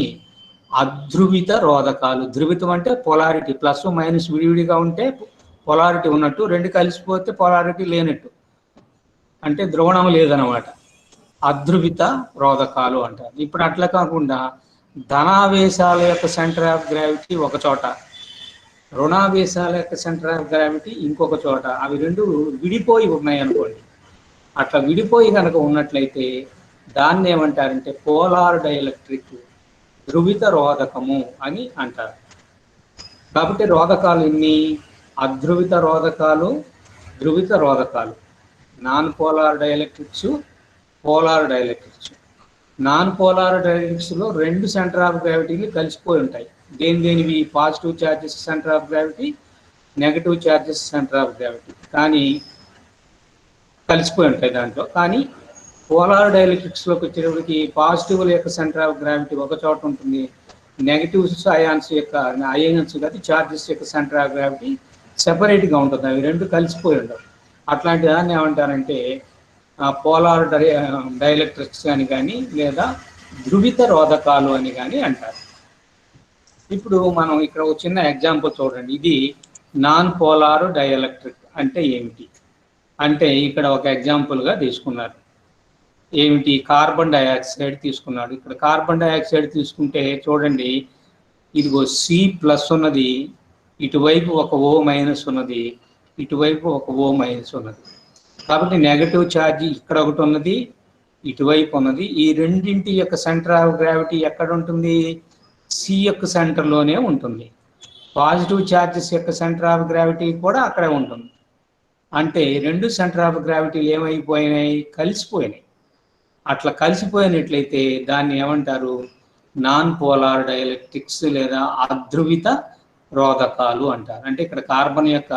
అధ్రువిత రోధకాలు. ధ్రువితం అంటే పొలారిటీ, ప్లస్ మైనస్ విడివిడిగా ఉంటే పొలారిటీ ఉన్నట్టు, రెండు కలిసిపోతే పొలారిటీ లేనట్టు, అంటే ద్రోణం లేదనమాట. అధ్రువిత రోధకాలు అంటారు. ఇప్పుడు అట్లా కాకుండా ధనావేశాల యొక్క సెంటర్ ఆఫ్ గ్రావిటీ ఒక చోట, రుణావేశాల యొక్క సెంటర్ ఆఫ్ గ్రావిటీ ఇంకొక చోట, అవి రెండు విడిపోయి ఉన్నాయి అనుకోండి. అట్లా విడిపోయి కనుక ఉన్నట్లయితే దాన్ని ఏమంటారంటే పోలార్ డైఎలక్ట్రిక్, ధ్రువిత రోధకము అని అంటారు. కాబట్టి రోధకాలు ఎన్ని? అధ్రువిత రోధకాలు, ధ్రువిత రోధకాలు, non polar dielectrics, polar dielectrics. Non polar డైఎలక్ట్రిక్స్లో రెండు సెంటర్ ఆఫ్ గ్రావిటీలు కలిసిపోయి ఉంటాయి. దేనివి? Positive charges centre of gravity, negative charges centre of gravity, కానీ కలిసిపోయి ఉంటాయి దాంట్లో. కానీ పోలార్ డైఎలక్ట్రిక్స్లోకి వచ్చేటప్పటికి పాజిటివ్ల యొక్క సెంటర్ ఆఫ్ గ్రావిటీ ఒక చోట ఉంటుంది, నెగటివ్స్ అయాన్స్ యొక్క ఛార్జెస్ యొక్క సెంటర్ ఆఫ్ గ్రావిటీ సెపరేట్గా ఉంటుంది. అవి రెండు కలిసిపోయి ఉండవు. అట్లాంటి దాన్ని ఏమంటారంటే పోలార్ డైఎలక్ట్రిక్స్ అని కానీ లేదా ధ్రువిత రోధకాలు అని కానీ అంటారు. ఇప్పుడు మనం ఇక్కడ ఒక చిన్న ఎగ్జాంపుల్ చూడండి. ఇది నాన్ పోలార్ డైఎలక్ట్రిక్ అంటే ఏమిటి అంటే ఇక్కడ ఒక ఎగ్జాంపుల్గా తీసుకున్నారు. ఏమిటి? కార్బన్ డైఆక్సైడ్ తీసుకున్నాడు. ఇక్కడ కార్బన్ డైఆక్సైడ్ తీసుకుంటే చూడండి, ఇదిగో C+ ఉన్నది, ఇటువైపు ఒక O- ఉన్నది, ఇటువైపు ఒక O- ఉన్నది. కాబట్టి నెగటివ్ ఛార్జ్ ఇక్కడ ఒకటి ఉన్నది, ఇటువైపు ఉన్నది. ఈ రెండింటి యొక్క సెంటర్ ఆఫ్ గ్రావిటీ ఎక్కడ ఉంటుంది? C యొక్క సెంటర్లోనే ఉంటుంది. పాజిటివ్ ఛార్జెస్ యొక్క సెంటర్ ఆఫ్ గ్రావిటీ కూడా అక్కడే ఉంటుంది. అంటే రెండు సెంటర్ ఆఫ్ గ్రావిటీలు ఏమైపోయినాయి? కలిసిపోయినాయి. అట్లా కలిసిపోయినట్లయితే దాన్ని ఏమంటారు? నాన్ పోలార్ డైఎలక్ట్రిక్స్ లేదా అధ్రువిత రోధకాలు అంటారు. అంటే ఇక్కడ కార్బన్ యొక్క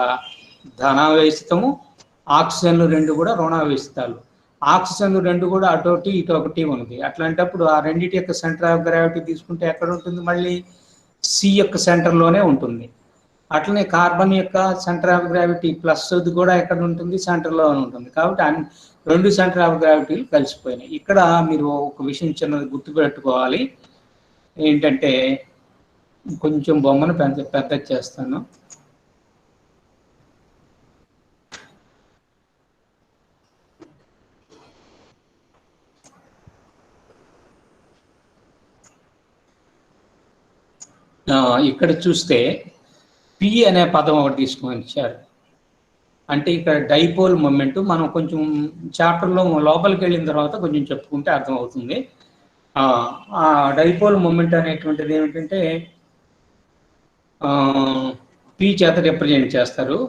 ధనావేశితము, ఆక్సిజన్లు రెండు కూడా రుణావేశితాలు. ఆక్సిజన్లు రెండు కూడా అటొకటి ఇటొకటి ఉంది. అట్లాంటప్పుడు ఆ రెండింటి యొక్క సెంటర్ ఆఫ్ గ్రావిటీ తీసుకుంటే ఎక్కడ ఉంటుంది? మళ్ళీ C యొక్క సెంటర్లోనే ఉంటుంది. అట్లనే కార్బన్ యొక్క సెంటర్ ఆఫ్ గ్రావిటీ ప్లస్ కూడా ఎక్కడ ఉంటుంది? సెంటర్లోనే ఉంటుంది. కాబట్టి రెండు సెంటర్ ఆఫ్ గ్రావిటీలు కలిసిపోయినాయి. ఇక్కడ మీరు ఒక విషయం చిన్నది గుర్తుపెట్టుకోవాలి. ఏంటంటే కొంచెం బొమ్మను పెద్ద చేస్తాను. ఇక్కడ చూస్తే P అనే పదం ఒకటి తీసుకొని వచ్చారు. అంటే ఇక్కడ డైపోల్ మూమెంట్ మనం కొంచెం చాప్టర్లో లోపలికి వెళ్ళిన తర్వాత కొంచెం చెప్పుకుంటే అర్థమవుతుంది. ఆ డైపోల్ మూమెంట్ అనేటువంటిది ఏమిటంటే P చేత రిప్రజెంట్ చేస్తారు.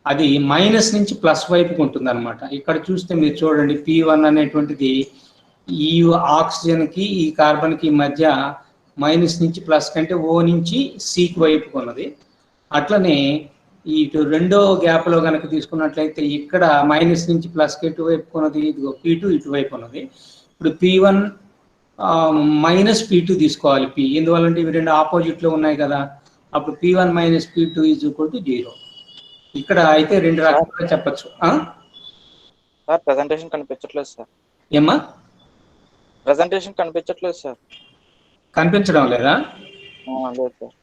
అది మైనస్ నుంచి ప్లస్ వైపుకు ఉంటుంది అనమాట. ఇక్కడ చూస్తే మీరు చూడండి, P1 అనేటువంటిది ఈ ఆక్సిజన్కి ఈ కార్బన్కి మధ్య మైనస్ నుంచి ప్లస్ కంటే ఓ నుంచి సికి వైపు ఉన్నది. అట్లనే ఇటు రెండో గ్యాప్లో కనుక తీసుకున్నట్లయితే ఇక్కడ మైనస్ నుంచి ప్లస్కి ఎటువైపు ఉన్నది, ఇదిగో P2 ఇటువైపు ఉన్నది. ఇప్పుడు P1 మైనస్ P2 తీసుకోవాలి. P ఎందువల్లంటే ఇవి రెండు ఆపోజిట్లో ఉన్నాయి కదా. అప్పుడు P1 minus P2 is equal to 0. ఇక్కడ అయితే రెండు రకాలుగా చెప్పచ్చు. సార్ ప్రెజెంటేషన్ కనిపించట్లేదు సార్. ఏమ్మా? ప్రెజెంటేషన్ కనిపించట్లేదు సార్. కనిపించడం లేదా? లేదు సార్.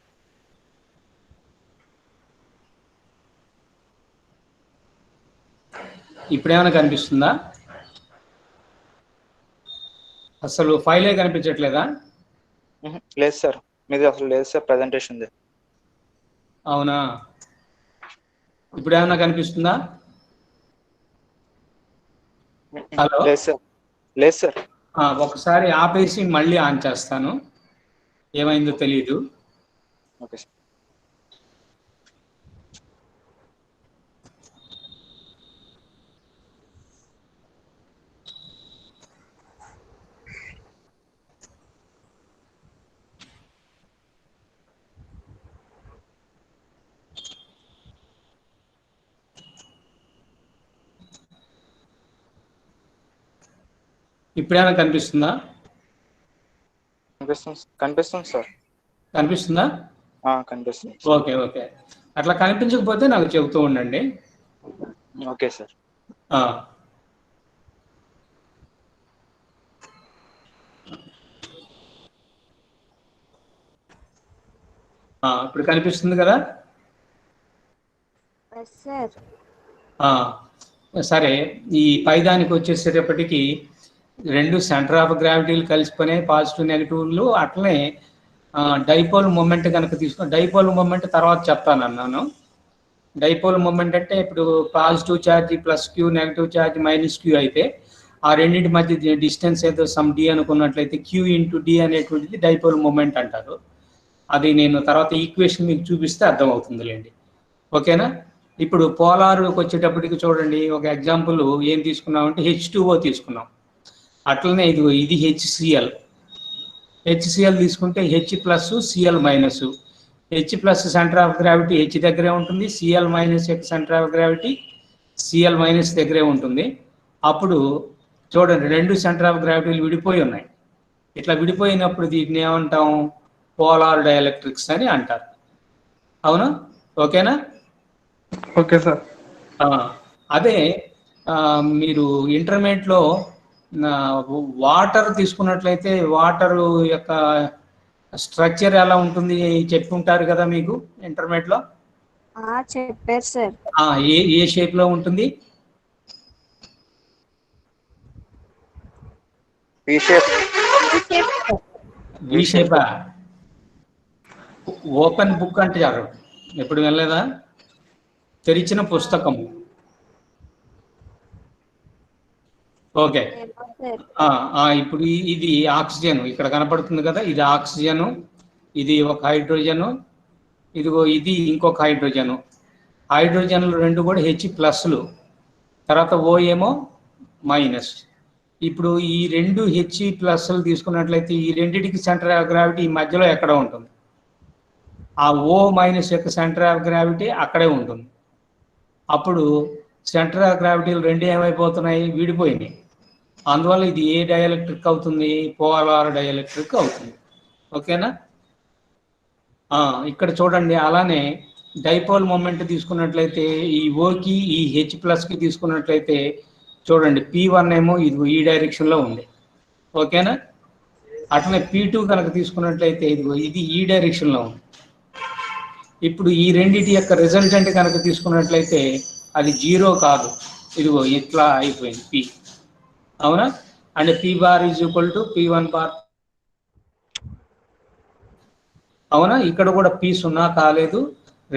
ఇప్పుడేమైనా కనిపిస్తుందా? అసలు ఫైలే కనిపించట్లేదా? లేదు సార్, మీది అసలు లేదు సార్ ప్రెజెంటేషన్. అవునా? ఇప్పుడు ఏమైనా కనిపిస్తుందా? హలో? లేదు సార్, లేదు సార్. ఒకసారి ఆపేసి మళ్ళీ ఆన్ చేస్తాను, ఏమైందో తెలీదు. Okay sir. ఇప్పుడేమైనా కనిపిస్తుందా? కనిపిస్తుంది సార్. కనిపిస్తుందా? కనిపిస్తుంది. Okay okay. అట్లా కనిపించకపోతే నాకు చెబుతూ ఉండండి. Okay sir. ఇప్పుడు కనిపిస్తుంది కదా? సరే, ఈ పైదానికి వచ్చేసేటప్పటికి రెండు సెంటర్ ఆఫ్ గ్రావిటీలు కలిసిపోయినాయి, పాజిటివ్ నెగిటివ్లు. అట్లనే డైపోల్ మూమెంట్ కనుక తీసుకుని, డైపోల్ మూమెంట్ తర్వాత చెప్తాను అన్నాను. డైపోల్ మూమెంట్ అంటే ఇప్పుడు positive charge plus Q, negative charge minus Q అయితే ఆ రెండింటి మధ్య డిస్టెన్స్ ఏదో సమ్ డి అనుకున్నట్లయితే క్యూ ఇంటూ డి అనేటువంటిది డైపోల్ మూమెంట్ అంటారు. అది నేను తర్వాత ఈక్వేషన్ మీకు చూపిస్తే అర్థమవుతుందిలేండి. ఓకేనా? ఇప్పుడు పోలార్కి వచ్చేటప్పటికి చూడండి, ఒక ఎగ్జాంపుల్ ఏం తీసుకున్నామంటే H2O తీసుకున్నాం. అట్లనే ఇది హెచ్సిఎల్ తీసుకుంటే H plus CL minus. H plus centre of gravity H దగ్గరే ఉంటుంది, సిఎల్ మైనస్ యొక్క centre of gravity CL minus దగ్గరే ఉంటుంది. అప్పుడు చూడండి, రెండు సెంటర్ ఆఫ్ గ్రావిటీలు విడిపోయి ఉన్నాయి. ఇట్లా విడిపోయినప్పుడు దీన్ని ఏమంటాం? పోలార్ డైఎలక్ట్రిక్స్ అని అంటారు. అవునా? ఓకేనా? Okay sir. అదే మీరు ఇంటర్మీడియట్లో వాటర్ తీసుకున్నట్లయితే వాటర్ యొక్క స్ట్రక్చర్ ఎలా ఉంటుంది చెప్పి ఉంటారు కదా మీకు ఇంటర్మీడియట్లో. చెప్పారు సార్. ఏ షేప్ లో ఉంటుంది? వి షేపా? ఓపెన్ బుక్ అంటారు, ఎప్పుడు వెళ్ళలేదా? తెరిచిన పుస్తకం. ఓకే. ఇప్పుడు ఇది ఆక్సిజన్ ఇక్కడ కనపడుతుంది కదా, ఇది ఆక్సిజను, ఇది ఒక హైడ్రోజను, ఇదిగో ఇది ఇంకొక హైడ్రోజను. హైడ్రోజన్లు రెండు కూడా హెచ్ ప్లస్లు, తర్వాత ఓ ఏమో మైనస్. ఇప్పుడు ఈ రెండు హెచ్ ప్లస్లు తీసుకున్నట్లయితే ఈ రెండింటికి సెంటర్ ఆఫ్ గ్రావిటీ ఈ మధ్యలో ఎక్కడ ఉంటుంది? ఆ ఓ మైనస్ యొక్క సెంటర్ ఆఫ్ గ్రావిటీ అక్కడే ఉంటుంది. అప్పుడు సెంటర్ ఆఫ్ గ్రావిటీలు రెండు ఏమైపోతున్నాయి? విడిపోయినాయి. అందువల్ల ఇది ఏ డైఎలక్ట్రిక్ అవుతుంది? పోలార్ డైఎలక్ట్రిక్ అవుతుంది. ఓకేనా? ఇక్కడ చూడండి, అలానే డైపోల్ మూమెంట్ తీసుకున్నట్లయితే ఈ ఓకి ఈ హెచ్ ప్లస్కి తీసుకున్నట్లయితే చూడండి, P1 ఏమో ఇది ఈ డైరెక్షన్లో ఉంది. ఓకేనా? అట్లనే P2 కనుక తీసుకున్నట్లయితే ఇదిగో ఇది ఈ డైరెక్షన్లో ఉంది. ఇప్పుడు ఈ రెండింటి యొక్క రిజల్టెంట్ కనుక తీసుకున్నట్లయితే అది 0 కాదు, ఇదిగో ఇట్లా అయిపోయింది P. అవునా? అంటే P bar is equal to P1 bar. అవునా? ఇక్కడ కూడా P సున్నా కాలేదు.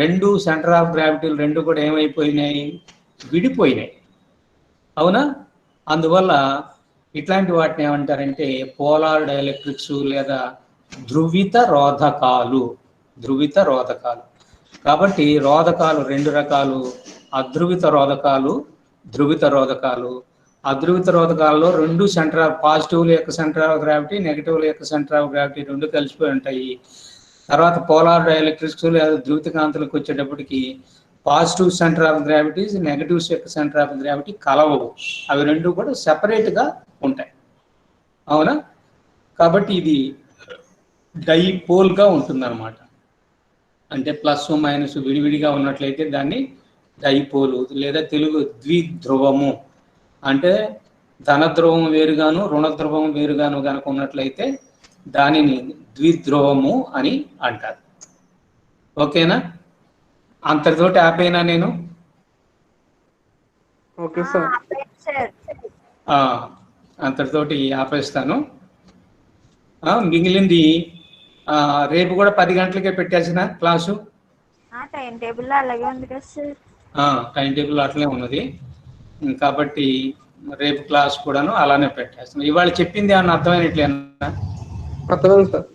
రెండు సెంటర్ ఆఫ్ గ్రావిటీలు రెండు కూడా ఏమైపోయినాయి? విడిపోయినాయి. అవునా? అందువల్ల ఇట్లాంటి వాటిని ఏమంటారంటే పోలార్ డైఎలక్ట్రిక్స్ లేదా ధ్రువిత రోధకాలు. ధ్రువిత రోధకాలు. కాబట్టి రోధకాలు రెండు రకాలు: అధ్రువిత రోధకాలు, ధ్రువిత రోధకాలు. అధ్రువ త్రోతకాలలో రెండు పాజిటివ్ల యొక్క సెంటర్ ఆఫ్ గ్రావిటీ, నెగిటివ్ల యొక్క సెంటర్ ఆఫ్ గ్రావిటీ రెండు కలిసిపోయి ఉంటాయి. తర్వాత పోలార్ డైఎలక్ట్రిక్స్ లేదా ధ్రువిత కాంతులకు వచ్చేటప్పటికి positive centre of gravities, negatives యొక్క సెంటర్ ఆఫ్ గ్రావిటీ కలవవు. అవి రెండు కూడా సెపరేట్గా ఉంటాయి. అవునా? కాబట్టి ఇది డైపోల్గా ఉంటుందన్నమాట. అంటే ప్లస్ మైనస్ విడివిడిగా ఉన్నట్లయితే దాన్ని డైపోలు లేదా తెలుగు ద్విధ్రువము. అంటే ధనధ్రువం వేరుగాను రుణధ్రువం వేరుగాను కనుక ఉన్నట్లయితే దానిని ద్విధ్రువము అని అంటారు. ఓకేనా? అంతటితోటి ఆపేనా నేను? Okay sir. సార్ అంతటితోటి ఆపేస్తాను. మిగిలింది రేపు కూడా 10 గంటలకే పెట్టాల్సిన క్లాసు. టైం టేబుల్ అలాగే ఉంది కదా సార్. టైం టేబుల్ అట్లే ఉన్నది. కాబట్టి రేపు క్లాస్ కూడాను అలానే పెట్టేస్తాను. ఇవాళ చెప్పింది ఏమన్నా అర్థమైనట్లేనా? అర్థమైంది సార్.